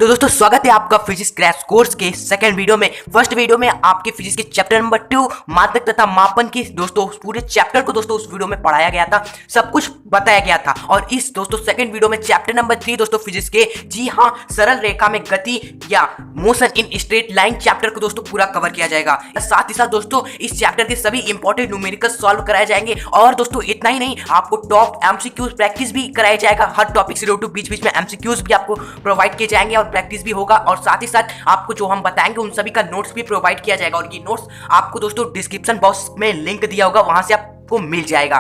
तो दोस्तों स्वागत है आपका फिजिक्स क्रैश कोर्स के सेकंड वीडियो में। फर्स्ट वीडियो में आपके फिजिक्स के चैप्टर नंबर 2 मात्रक तथा मापन की दोस्तों पूरे चैप्टर को दोस्तों उस वीडियो में पढ़ाया गया था, सब कुछ बताया गया था। और इस दोस्तों सेकंड वीडियो में चैप्टर नंबर 3 दोस्तों फिजिक्स के, जी हाँ, सरल रेखा में गति या motion in straight line chapter को दोस्तों पूरा कवर किया जाएगा। साथ ही साथ दोस्तों इस चैप्टर के सभी इंपॉर्टेंट न्यूमेरिकल सॉल्व कराए जाएंगे। और दोस्तों इतना ही नहीं, आपको टॉप एमसीक्यूज प्रैक्टिस भी कराया जाएगा। हर टॉपिक से रिलेटेड बीच बीच में एमसीक्यूज भी आपको प्रोवाइड किए जाएंगे और प्रैक्टिस भी होगा। और साथ ही साथ आपको जो हम बताएंगे उन सभी का नोट्स भी प्रोवाइड किया जाएगा। और ये नोट्स आपको दोस्तों डिस्क्रिप्शन बॉक्स में लिंक दिया होगा, वहां से आपको मिल जाएगा।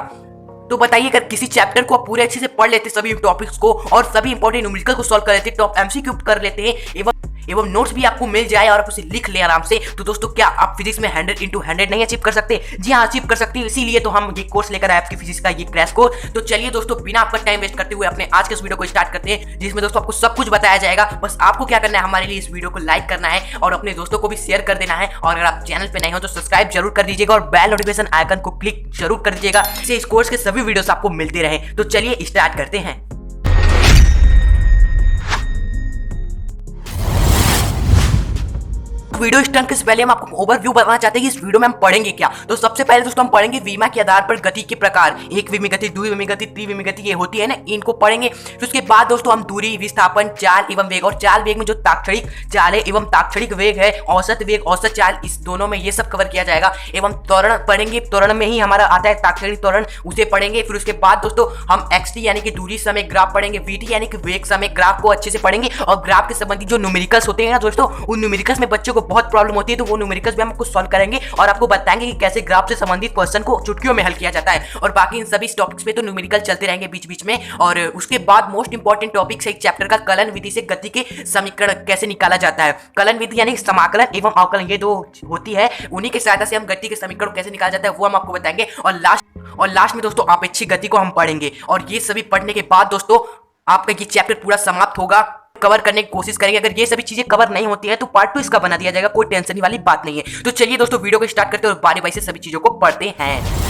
तो बताइए, अगर किसी चैप्टर को आप पूरे अच्छे से पढ़ लेते, सभी टॉपिक्स को और सभी इंपॉर्टेंट न्यूमेरिकल को सॉल्व कर लेते, टॉप एमसीक्यू कर लेते हैं एवं नोट्स भी आपको मिल जाए और आप उसे लिख ले आराम से, तो दोस्तों क्या आप फिजिक्स में 100 into 100 नहीं अचीव कर सकते? जी हाँ, अचीव कर सकते हैं। इसीलिए तो हम ये कोर्स लेकर आए आपकी फिजिक्स का ये क्रैश कोर्स। तो चलिए दोस्तों बिना आपका टाइम वेस्ट करते हुए अपने आज के इस वीडियो को स्टार्ट करते हैं, जिसमें दोस्तों आपको सब कुछ बताया जाएगा। बस आपको क्या करना है, हमारे लिए इस वीडियो को लाइक करना है और अपने दोस्तों को भी शेयर कर देना है। और अगर आप चैनल पे नए हो तो सब्सक्राइब जरूर कर दीजिएगा और बेल नोटिफिकेशन आइकन को क्लिक जरूर कर दीजिएगा, जिससे इस कोर्स के सभी वीडियोस आपको मिलते रहे। तो चलिए स्टार्ट करते हैं। वीडियो स्टार्ट से पहले हम आपको ओवरव्यू बताना चाहते हैं कि इस वीडियो में हम पढ़ेंगे क्या। तो सबसे पहले दोस्तों हम पढ़ेंगे विमा के आधार पर गति के प्रकार, एक विमी गति, द्विविमी गति, त्रिविमी गति, ये होती है ना, इनको पढ़ेंगे। फिर उसके बाद दोस्तों हम दूरी, विस्थापन, चाल एवं वेग, और चाल वेग में जो ताक्षणिक चाल है एवं ताक्षणिक वेग है, औसत वेग, औसत चाल, इस दोनों में ये सब कवर किया जाएगा। एवं त्वरण पढ़ेंगे, त्वरण में ही हमारा आता है ताक्षणिक त्वरण, उसे पढ़ेंगे। फिर उसके बाद दोस्तों हम xt यानी कि दूरी समय ग्राफ पढ़ेंगे, vt यानी कि वेग समय ग्राफ को अच्छे से पढ़ेंगे। और ग्राफ के संबंधित जो न्यूमेरिकल्स होते हैं ना दोस्तों, उन न्यूमेरिकल्स में बच्चों को बहुत प्रॉब्लम होती है, तो वो न्यूमेरिकल्स भी हम आपको सॉल्व करेंगे और आपको बताएंगे कि कैसे ग्राफ से संबंधित क्वेश्चन को चुटकियों में हल किया जाता है। और बाकी इन सभी टॉपिक्स पे तो न्यूमेरिकल चलते रहेंगे बीच बीच में। और उसके बाद मोस्ट इंपॉर्टेंट टॉपिक है एक चैप्टर का, कलन विधि से गति के समीकरण कैसे निकाला जाता है। कलन विधि यानी समाकलन एवं अवकलन, ये दो होती है, उन्हीं की सहायता से हम गति के समीकरण कैसे निकाला जाता है वो हम आपको बताएंगे। और लास्ट में दोस्तों अपेक्षित गति को हम पढ़ेंगे। और ये सभी पढ़ने के बाद दोस्तों आपका ये चैप्टर पूरा समाप्त होगा। कवर करने की कोशिश करेंगे। अगर ये सभी चीजें कवर नहीं होती है तो पार्ट 2 इसका बना दिया जाएगा, कोई टेंशन वाली बात नहीं है। तो चलिए दोस्तों वीडियो को स्टार्ट करते हैं और बारी बारी से सभी चीजों को पढ़ते हैं।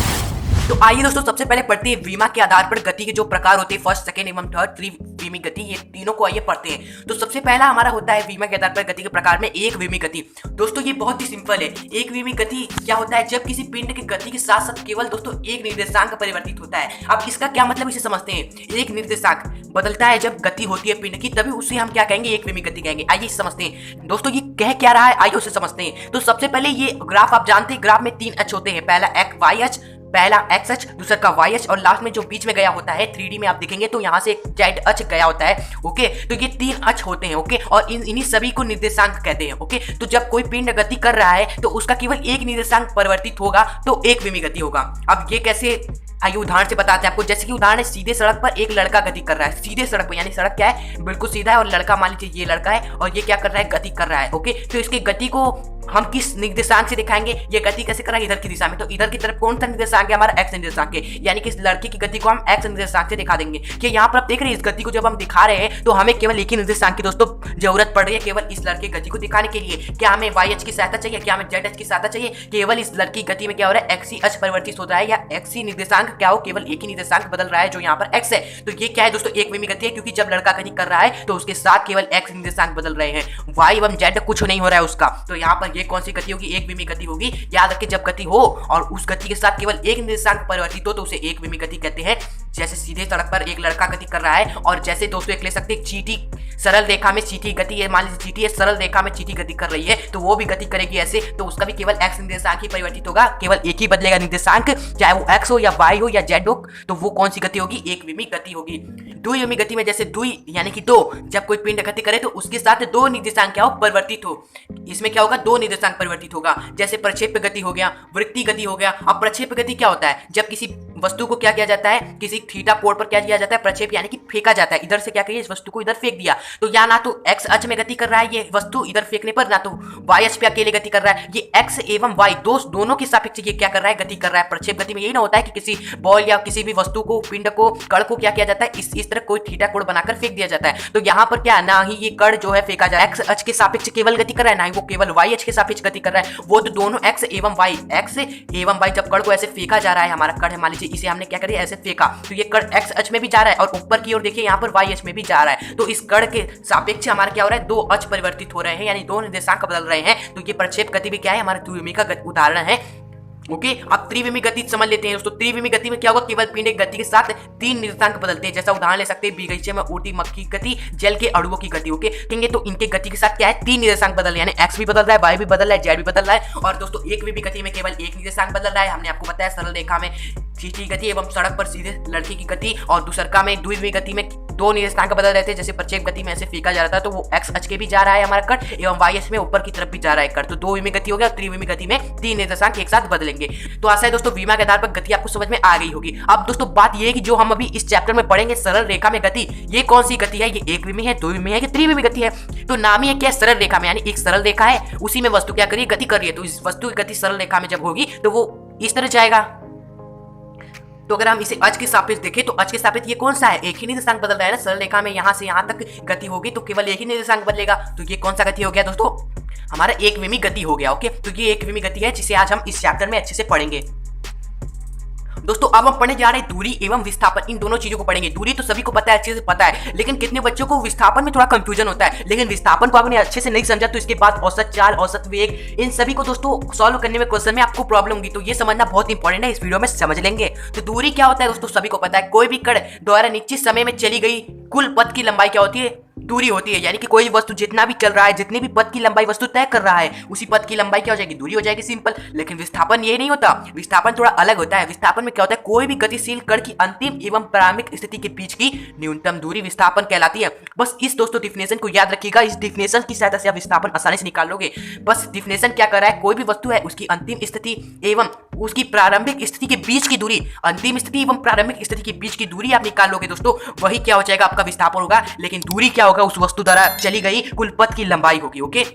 तो आइए दोस्तों सबसे पहले पढ़ते हैं विमा के आधार पर गति के जो प्रकार होते हैं, फर्स्ट, सेकंड एवं थर्ड, त्रिविमी गति, ये तीनों को आइए पढ़ते हैं। तो सबसे पहला हमारा होता है विमा के आधार पर गति के प्रकार में एक विमी गति। दोस्तों ये बहुत ही सिंपल है। एक विमी गति क्या होता है, जब किसी पिंड की गति के साथ साथ केवल दोस्तों एक निर्देशांक परिवर्तित होता है। अब इसका क्या मतलब, इसे समझते हैं। एक निर्देशांक बदलता है जब गति होती है पिंड की, तभी उसे हम क्या कहेंगे, एक विमी गति कहेंगे। आइए समझते हैं दोस्तों ये कह क्या रहा है, आइए उसे समझते हैं। तो सबसे पहले ये ग्राफ आप जानते हैं, ग्राफ में 3 अक्ष होते हैं, पहला वाई अक्ष, पहला एक्स अक्ष, दूसरा का वाई अक्ष, और लास्ट में जो बीच में गया होता है 3D में आप देखेंगे तो यहाँ से एक जेड अक्ष गया होता है। ओके, तो ये 3 अक्ष होते हैं। ओके, और इन्हीं सभी को निर्देशांक कहते हैं। ओके, तो जब कोई पिंड गति कर रहा है तो उसका केवल एक निर्देशांक परिवर्तित होगा तो एक विमी गति होगा। अब ये कैसे, आइए उदाहरण से बताते हैं आपको। जैसे कि उदाहरण है, सीधे सड़क पर एक लड़का गति कर रहा है, सीधे सड़क पर, यानी सड़क क्या है, बिल्कुल सीधा है, और लड़का मान लीजिए ये लड़का है और ये क्या कर रहा है, गति कर रहा है। ओके, तो इसकी गति को हम किस निर्देशांक से दिखाएंगे, ये गति कैसे कर रहा है, इधर की दिशा में। तो इधर की तरफ कौन सा निर्देशांक है, हमारा एक्स निर्देशांक है, यानी कि इस लड़के की गति को हम एक्स निर्देशांक से दिखा देंगे। कि यहाँ पर आप देख रहे हैं, इस गति को जब हम दिखा रहे हैं तो हमें केवल एक ही निर्देशांक की दोस्तों जरूरत पड़ रही है, केवल इस लड़के गति को दिखाने के लिए। क्या हमें वाई अक्ष की सहायता चाहिए, क्या हमें जेड अक्ष की सहायता चाहिए, केवल इस लड़की गति में क्या हो रहा है, एक्स अक्ष परिवर्तित होता है, या एक्स निर्देशांक क्या हो, केवल एक ही निर्देशांक बदल रहा है जो यहाँ पर एक्स है। तो ये क्या है दोस्तों, एक विमी गति है, क्योंकि जब लड़का गति कर रहा है तो उसके साथ केवल एक्स निर्देशांक बदल रहे हैं, वाई एवं जेड कुछ नहीं हो रहा है उसका। तो यहाँ पर ये कौन सी गति होगी, एक विमी गति होगी। याद रखिए, जब गति हो और उस गति के साथ केवल एक निर्देशांक परिवर्तित हो तो उसे एक विमी गति कहते हैं। जैसे सीधे सड़क पर एक लड़का गति कर रहा है, और जैसे दोस्तों एक ले सकते हैं चींटी, सरल रेखा में चींटी गति है, मान लीजिए चींटी है, सरल रेखा में चींटी गति कर रही है तो वो भी गति करेगी ऐसे, तो उसका भी केवल एक्स निर्देशांक ही परिवर्तित होगा, केवल एक ही बदलेगा निर्देशांक, चाहे वो एक्स हो या वाई हो या जेड हो, तो वो कौन सी गति होगी, एक विमी गति होगी। द्विविमी गति में जैसे द्वि यानी कि दो, जब कोई पिंड गति करे तो उसके साथ दो निर्देशांक क्या हो, परिवर्तित हो। इसमें क्या होगा, दो निर्देशांक परिवर्तित होगा। जैसे प्रक्षेप्य गति हो गया, वृत्तीय गति हो गया। अब प्रक्षेप्य गति क्या होता है, जब किसी वस्तु को क्या किया जाता है, किसी थीटा कोण पर क्या किया जाता है, प्रक्षेप यानी कि फेंका जाता है। इधर से क्या करिए, इस वस्तु को इधर फेंक दिया, तो या ना तो एक्स अक्ष में गति कर रहा है ये वस्तु इधर फेंकने पर, ना तो वाई अक्ष पे अकेले गति कर रहा है। ये एक्स एवं वाई दोनों के सापेक्ष ये क्या कर रहा है, गति कर रहा है। प्रक्षेप गति में यही ना होता है कि किसी बॉल या किसी भी वस्तु को, पिंड को, कण को क्या किया जाता है, इस तरह कोई थीटा कोण बनाकर फेंक दिया जाता है। तो यहाँ पर क्या, ना ही ये कण जो है फेंका जा रहा है एक्स अक्ष के सापेक्ष केवल गति कर रहा है, ना ही वो केवल वाई अक्ष के सापेक्ष गति कर रहा है। वो तो दोनों एक्स एवं वाई जब कण को ऐसे फेंका जा रहा है, हमारा कण है मान लीजिए इसे हमने क्या करिए ऐसे फेंका, तो ये कण एक्स अक्ष में भी जा रहा है और ऊपर की ओर देखिए यहाँ पर वाई अक्ष में भी जा रहा है। तो इस कण के सापेक्ष हमारा क्या हो रहा है, दो अक्ष परिवर्तित हो रहे हैं, यानी दो निर्देशांक बदल रहे हैं। तो ये प्रक्षेप गति भी क्या है, हमारे द्विविमी का उदाहरण है। ओके, अब त्रिविमी गति समझ लेते हैं दोस्तों। त्रिविमी गति में क्या होगा, केवल पिंड एक गति के साथ तीन निर्देशांक बदलते हैं। जैसा उदाहरण ले सकते हैं बगीचे में उड़ती मक्खी की गति, जल के अणुओं की गति। ओके, कहेंगे तो इनके गति के साथ क्या है, तीन निर्देशांक बदल रहे हैं, यानी एक्स भी बदल रहा है, वाई भी बदल रहा है, जेड भी बदल रहा है। और दोस्तों एक विमी गति में केवल एक निर्देशांक बदल रहा है। हमने आपको बताया सरल रेखा में खींची गति एवं सड़क पर सीधे लड़के की गति, और दूसरका में द्विविमी गति में दो निर्देशांक बदल रहे थे। जैसे प्रक्षेप गति में ऐसे फीका जा रहा था, तो वो एक्स अक्ष के भी जा रहा है हमारा कण एवं वाई अक्ष में ऊपर की तरफ भी जा रहा है कण। तो दो विमी गति हो गया, और त्रिविमी गति में तीन निर्देशांक एक साथ बदलेंगे। तो आशा है दोस्तों विमा के आधार पर गति आपको समझ में आ गई होगी। अब दोस्तों बात ये है कि जो हम अभी इस चैप्टर में पढ़ेंगे सरल रेखा में गति, ये कौन सी गति है, ये एक विमी है, दो विमी है, कि त्रिविमी गति है। तो नाम ही है क्या, सरल रेखा में, यानी एक सरल रेखा है, उसी में वस्तु क्या करिए, गति कर रही है। तो इस वस्तु की गति सरल रेखा में जब होगी तो वो इस तरह जाएगा। तो अगर हम इसे अक्ष के सापेक्ष देखें तो अक्ष के सापेक्ष ये कौन सा है, एक ही निर्देशांक बदल रहा है ना। सरल रेखा में यहाँ से यहाँ तक गति होगी तो केवल एक ही निर्देशांक बदलेगा। तो ये कौन सा गति हो गया दोस्तों, हमारा एक विमी गति हो गया। ओके, तो ये एक विमी गति है जिसे आज हम इस चैप्टर में अच्छे से पढ़ेंगे। दोस्तों अब हम पढ़ने जा रहे हैं दूरी एवं विस्थापन, इन दोनों चीजों को पढ़ेंगे। दूरी तो सभी को पता है, अच्छे से पता है, लेकिन कितने बच्चों को विस्थापन में थोड़ा कंफ्यूजन होता है। लेकिन विस्थापन को आपने अच्छे से नहीं समझा तो इसके बाद औसत चाल, औसत वेग, इन सभी को दोस्तों सॉल्व करने में क्वेश्चन में आपको प्रॉब्लम होगी। तो ये समझना बहुत इंपॉर्टेंट है, इस वीडियो में समझ लेंगे। तो दूरी क्या होता है दोस्तों, सभी को पता है, कोई भी कण द्वारा निश्चित समय में चली गई कुल पथ की लंबाई क्या होती है, दूरी होती है। यानी कि कोई वस्तु जितना भी चल रहा है, जितनी भी पथ की लंबाई वस्तु तय कर रहा है, उसी पथ की लंबाई क्या हो जाएगी, दूरी हो जाएगी, सिंपल। लेकिन विस्थापन ये नहीं होता, विस्थापन थोड़ा अलग होता है। विस्थापन में क्या होता है, कोई भी गतिशील कण की अंतिम एवं प्रारंभिक स्थिति के बीच की न्यूनतम दूरी विस्थापन कहलाती है। बस इस दोस्तों डिफिनेशन को याद रखिएगा, इस डिफिनेशन की सहायता से आप विस्थापन आसानी से निकाल लोगे। बस डिफिनेशन क्या कर रहा है, कोई भी वस्तु है उसकी अंतिम स्थिति एवं उसकी प्रारंभिक स्थिति के बीच की दूरी, अंतिम स्थिति एवं प्रारंभिक स्थिति के बीच की दूरी आप निकाल लोगे दोस्तों, वही क्या हो जाएगा, आपका विस्थापन होगा। लेकिन दूरी क्या होगा, उस वस्तु द्वारा चली गई कुल पथ की लंबाई होगी। ओके,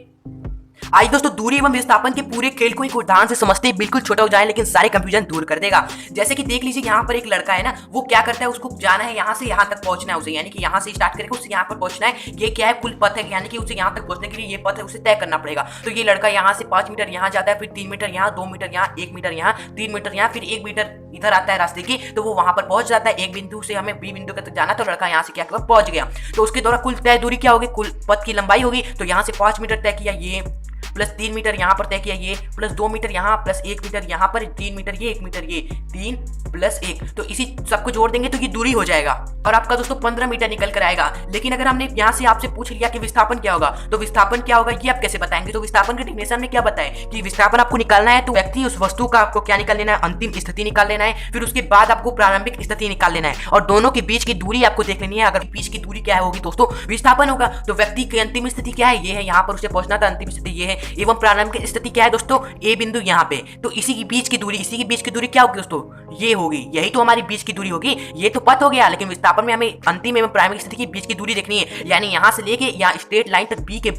आइए दोस्तों दूरी एवं विस्थापन के पूरे खेल को एक उदाहरण से समझते हैं, बिल्कुल छोटा हो जाए लेकिन सारे कंफ्यूजन दूर कर देगा। जैसे कि देख लीजिए यहाँ पर एक लड़का है ना, वो क्या करता है, उसको जाना है यहाँ से यहाँ तक पहुंचना है उसे, यानी कि यहाँ से स्टार्ट करके उसे यहाँ पर पहुंचना है। ये क्या है, कुल पथ है, यानी कि उसे यहाँ तक पहुंचने के लिए ये पथ है उसे तय करना पड़ेगा। तो ये लड़का यहाँ से 5 मीटर यहाँ जाता है, फिर 3 मीटर यहाँ, 2 मीटर यहाँ, 1 मीटर यहाँ, 3 मीटर यहाँ, फिर 1 मीटर इधर आता है रास्ते की, तो वो वहां पर पहुंच जाता है। एक बिंदु से हमें बी बिंदु तक जाना, तो लड़का यहाँ से क्या पहुंच गया। तो उसके द्वारा कुल तय दूरी क्या होगी, कुल पथ की लंबाई होगी। तो यहाँ से 5 मीटर तय किया ये, प्लस 3 मीटर यहाँ पर तय किया ये, प्लस 2 मीटर यहाँ, प्लस 1 मीटर यहाँ पर, 3 मीटर ये, 1 मीटर ये, 3 प्लस 1, तो इसी सबको जोड़ देंगे तो ये दूरी हो जाएगा और आपका दोस्तों 15 मीटर निकल कर आएगा। लेकिन अगर हमने यहाँ से आपसे पूछ लिया कि विस्थापन क्या होगा, तो विस्थापन क्या होगा ये आप कैसे बताएंगे। तो विस्थापन के डिफिनेशन में क्या बताएं कि विस्थापन आपको निकालना है तो व्यक्ति उस वस्तु का आपको क्या निकाल लेना है, अंतिम स्थिति निकाल लेना है, फिर उसके बाद आपको प्रारंभिक स्थिति निकाल लेना है और दोनों के बीच की दूरी आपको देख लेनी है। अगर बीच की दूरी क्या होगी दोस्तों, विस्थापन होगा। तो व्यक्ति की अंतिम स्थिति क्या है, ये है, यहाँ पर उसे पहुंचना था, अंतिम स्थिति ये है, एवं प्रारंभिक स्थिति क्या है दोस्तों, ए बिंदु यहाँ पे। तो इसी की बीच की दूरी, इसी की बीच की दूरी क्या होगी दोस्तों, ये होगी, यही तो हमारी बीच की दूरी होगी। ये तो पथ हो गया, लेकिन विस्थापन में हमें अंतिम एवं प्रारंभिक स्थिति की बीच की दूरी देखनी है, यानी यहाँ से लेके यहाँ स्ट्रेट लाइन तक बी के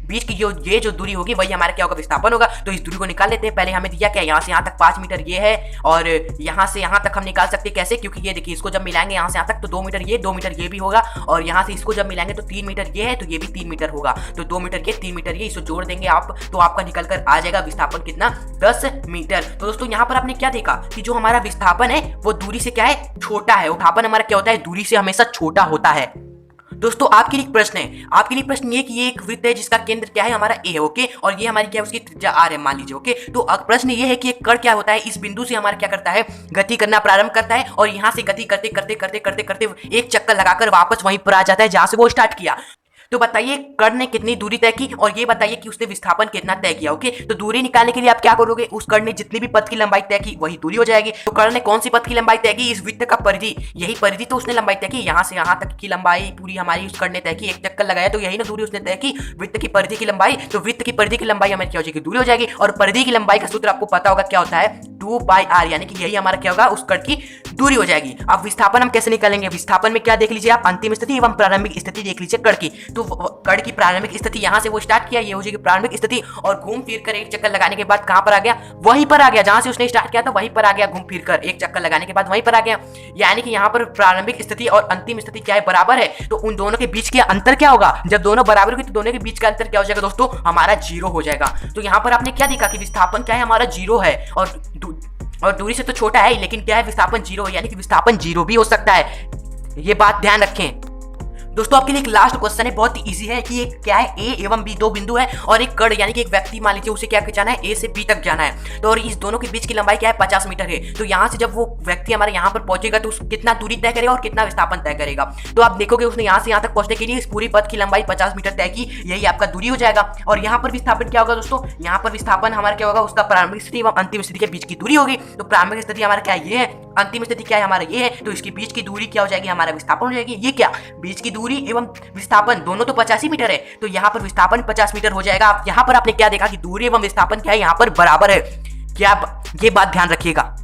बीच की जो दूरी होगी वही हमारा क्या होगा, विस्थापन होगा। तो इस दूरी को निकाल लेते हैं। पहले हमें दिया क्या, यहाँ से यहाँ तक 5 मीटर ये है और यहाँ से यहाँ तक हम निकाल सकते हैं कैसे, क्योंकि ये देखिए इसको जब मिलाएंगे यहाँ से यहाँ तक तो 2 मीटर ये, 2 मीटर ये भी होगा, और यहाँ से इसको जब मिलाएंगे तो 3 मीटर ये है तो ये भी 3 मीटर होगा। तो 2 मीटर ये, 3 मीटर ये, इसको जोड़ देंगे आप तो आपका निकल कर आ जाएगा विस्थापन कितना, 10 मीटर। तो दोस्तों यहाँ पर आपने क्या देखा कि जो हमारा विस्थापन है वो दूरी से क्या है, छोटा है। विस्थापन हमारा क्या होता है, दूरी से हमेशा छोटा होता है। दोस्तों आपके लिए प्रश्न है, आपके लिए प्रश्न ये कि ये एक वृत्त है जिसका केंद्र क्या है, हमारा ए है। ओके, और ये हमारी क्या है, उसकी त्रिज्या आर है मान लीजिए। ओके, तो प्रश्न ये है कि एक कण क्या होता है, इस बिंदु से हमारा क्या करता है, गति करना प्रारंभ करता है और यहाँ से गति करते करते करते करते करते एक चक्कर लगाकर वापस वहीं पर आ जाता है जहां से वो स्टार्ट किया। तो बताइए कण ने कितनी दूरी तय की और ये बताइए कि उसने विस्थापन कितना तय किया। ओके, तो दूरी निकालने के लिए आप क्या करोगे, उस कण ने जितनी भी पथ की लंबाई तय की वही दूरी हो जाएगी। तो कण ने कौन सी पथ की लंबाई तय की, इस वृत्त का परिधि, यही परिधि तो उसने लंबाई तय की, यहाँ से यहाँ तक की लंबाई पूरी हमारी उस कण ने तय की, एक चक्कर लगाया तो यही ना दूरी उसने तय की, वृत्त की परिधि की लंबाई। तो वृत्त की परिधि की लंबाई हमारी क्या हो जाएगी, दूरी हो जाएगी। और परिधि की लंबाई का सूत्र आपको पता होगा क्या होता है, 2/r, यानी कि यही हमारा क्या होगा, उस कण की दूरी हो जाएगी। अब विस्थापन हम कैसे निकालेंगे, विस्थापन में क्या देख लीजिए आप, अंतिम स्थिति एवं प्रारंभिक स्थिति देख लीजिए कण की। तो कण की प्रारंभिक स्थिति यहाँ से वो स्टार्ट किया, ये हो जाएगी प्रारंभिक स्थिति, और घूम फिर कर एक चक्कर लगाने के बाद कहां पर आ गया, वहीं पर आ गया जहां से उसने स्टार्ट किया था, वहीं पर आ गया, घूम फिर कर एक चक्कर लगाने के बाद वहीं पर आ गया। यानी कि यहाँ पर प्रारंभिक स्थिति और अंतिम स्थिति क्या है, बराबर है। तो उन दोनों के बीच का अंतर क्या होगा, जब दोनों बराबर होगी तो दोनों के बीच का अंतर क्या हो जाएगा दोस्तों, हमारा 0 हो जाएगा। तो यहाँ पर आपने क्या देखा कि विस्थापन क्या है, हमारा 0 है और और दूरी से तो छोटा है, लेकिन क्या है, विस्थापन 0 है, यानी कि विस्थापन 0 भी हो सकता है। ये बात ध्यान रखें। दोस्तों आपके लिए एक लास्ट क्वेश्चन है, बहुत ही इजी है कि एक क्या है, ए एवं बी दो बिंदु है और एक कण यानी कि एक व्यक्ति मान लीजिए उसे क्या जाना है, ए से बी तक जाना है। तो और इस दोनों के बीच की लंबाई क्या है, 50 मीटर है। तो यहाँ से जब वो व्यक्ति हमारे यहाँ पर पहुंचेगा तो कितना दूरी तय करेगा और कितना विस्थापन तय करेगा। तो आप देखोगे उसने यहाँ से यहाँ तक पहुंचने के लिए इस पूरी पथ की लंबाई 50 मीटर तय की, यही आपका दूरी हो जाएगा। और यहाँ पर विस्थापन क्या होगा दोस्तों, यहाँ पर विस्थापन हमारा क्या होगा, उसका प्रारंभिक स्थिति एवं अंतिम स्थिति के बीच की दूरी होगी। तो प्रारंभिक स्थिति हमारा क्या ये है, अंतिम स्थिति क्या है हमारा ये है, तो इसके बीच की दूरी क्या हो जाएगी, हमारा विस्थापन हो जाएगी। ये क्या, बीच की दूरी एवं विस्थापन दोनों तो 50 ही मीटर है, तो यहाँ पर विस्थापन 50 मीटर हो जाएगा। आप यहाँ पर आपने क्या देखा कि दूरी एवं विस्थापन क्या है, यहाँ पर बराबर है। क्या ये बात ध्यान रखिएगा।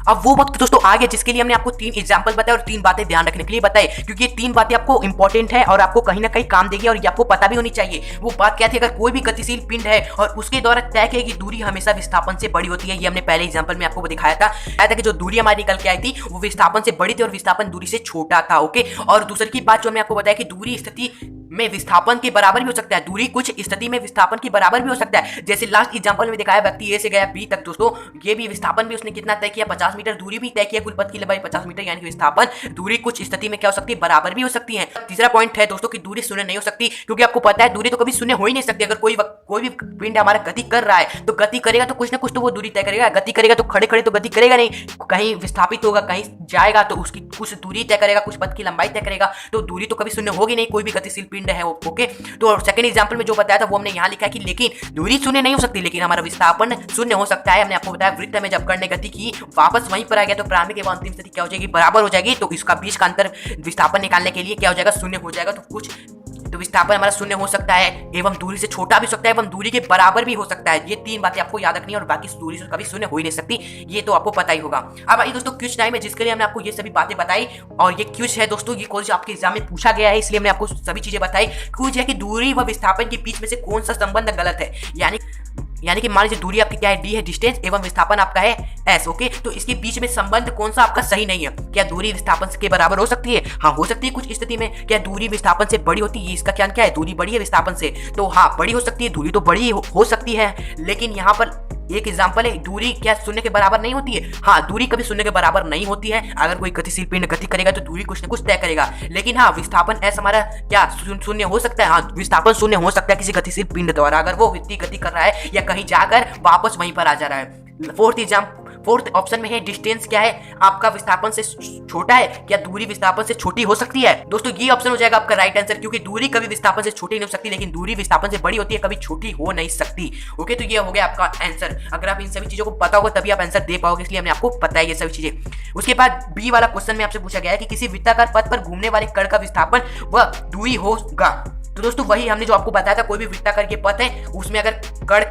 अब वो वक्त दोस्तों आ गया जिसके लिए हमने आपको 3 एग्जाम्पल बताए और 3 बातें ध्यान रखने के लिए बताए, क्योंकि ये 3 बातें आपको इंपॉर्टेंट है और आपको कहीं ना कहीं काम देगी और ये आपको पता भी होनी चाहिए। वो बात क्या थी, अगर कोई भी गतिशील पिंड है और उसके द्वारा तय किए गई दूरी हमेशा विस्थापन से बड़ी होती है। ये हमने पहले एग्जाम्पल में आपको दिखाया था कि जो दूरी हमारी निकल के आई थी वो विस्थापन से बड़ी थी और विस्थापन दूरी से छोटा था। ओके, और दूसरी की बात जो हमने आपको बताया कि दूरी स्थिति में विस्थापन के बराबर भी हो सकता है, दूरी कुछ स्थिति में विस्थापन के बराबर भी हो सकता है। जैसे लास्ट एग्जांपल में दिखाया, व्यक्ति ए से गया बी तक, दोस्तों ये भी विस्थापन भी उसने कितना तय किया, 50 मीटर दूरी भी तय किया, कुल पथ की लंबाई 50 मीटर, यानी कि विस्थापन दूरी कुछ स्थिति में क्या हो सकती है, बराबर भी हो सकती है। तीसरा पॉइंट है दोस्तों कि दूरी शून्य नहीं हो सकती, क्योंकि आपको पता है दूरी तो कभी शून्य हो ही नहीं सकती। अगर कोई भी पिंड हमारा गति कर रहा है तो गति करेगा तो कुछ ना कुछ तो वो दूरी तय करेगा, गति करेगा तो खड़े खड़े तो गति करेगा नहीं, कहीं विस्थापित होगा, कहीं जाएगा तो उसकी कुछ दूरी तय करेगा, कुछ पथ की लंबाई तय करेगा, तो दूरी तो कभी शून्य होगी नहीं, कोई भी गतिशील पिंड है वो। ओके, तो सेकंड एग्जांपल में जो बताया था वो हमने यहाँ लिखा है कि लेकिन दूरी शून्य नहीं हो सकती, लेकिन हमारा विस्थापन शून्य हो सकता है। हमने आपको बताया वृत्त में जब कण ने गति की वापस वहीं पर आ गया तो प्रारंभिक एवं अंतिम स्थिति क्या हो जाएगी, बराबर हो जाएगी। तो इसका बीच का अंतर विस्थापन निकालने के लिए क्या हो जाएगा, शून्य हो जाएगा। तो विस्थापन हमारा शून्य हो सकता है एवं दूरी से छोटा भी हो सकता है एवं दूरी के बराबर भी हो सकता है। ये 3 बातें आपको याद रखनी है और बाकी दूरी से कभी शून्य हो ही नहीं सकती, ये तो आपको पता ही होगा। अब आइए दोस्तों क्विज टाइम है, जिसके लिए हमने आपको ये सभी बातें बताई और ये क्विज है दोस्तों, ये क्वेश्चन आपके एग्जाम में पूछा गया है इसलिए हमने आपको सभी चीजें बताई। क्विज है कि दूरी व विस्थापन के बीच में से कौन सा संबंध गलत है, यानी कि मान लीजिए दूरी आपकी क्या है, डी है डिस्टेंस, एवं विस्थापन आपका है एस। ओके, तो इसके बीच में संबंध कौन सा आपका सही नहीं है। क्या दूरी विस्थापन के बराबर हो सकती है, हाँ हो सकती है कुछ स्थिति में। क्या दूरी विस्थापन से बड़ी होती है, इसका क्या है, दूरी बड़ी है विस्थापन से, तो हाँ बड़ी हो सकती है, दूरी तो बड़ी हो सकती है। लेकिन यहाँ पर एक एग्जांपल है, दूरी क्या शून्य के बराबर नहीं होती है, हाँ दूरी कभी शून्य के बराबर नहीं होती है। अगर कोई गतिशील पिंड गति करेगा तो दूरी कुछ न कुछ तय करेगा, लेकिन हाँ विस्थापन एस हमारा क्या शून्य हो सकता है, हाँ विस्थापन शून्य हो सकता है किसी गतिशील पिंड द्वारा, अगर वो वृत्तीय गति कर रहा है या कहीं जाकर वापस वहीं पर आ जा रहा है। फोर्थ ऑप्शन में है डिस्टेंस क्या है, आपका विस्थापन से छोटा है, क्या दूरी विस्थापन से छोटी हो सकती है। दोस्तों ये ऑप्शन हो जाएगा आपका राइट आंसर, क्योंकि दूरी कभी विस्थापन से छोटी नहीं हो सकती, लेकिन दूरी विस्थापन से बड़ी होती है, कभी छोटी हो नहीं सकती। ओके, तो ये हो गया आपका आंसर। अगर आप इन सभी चीजों को पता होगा तभी आप आंसर दे पाओगे, इसलिए हमने आपको बताया ये सभी चीजें। उसके बाद बी वाला क्वेश्चन में आपसे पूछा गया है कि किसी वृत्ताकार पथ पर घूमने वाले कण का विस्थापन व दूरी होगा। तो दोस्तों वही हमने जो आपको बताया था, कोई भी वृत्ताकार के पथ है उसमें अगर कण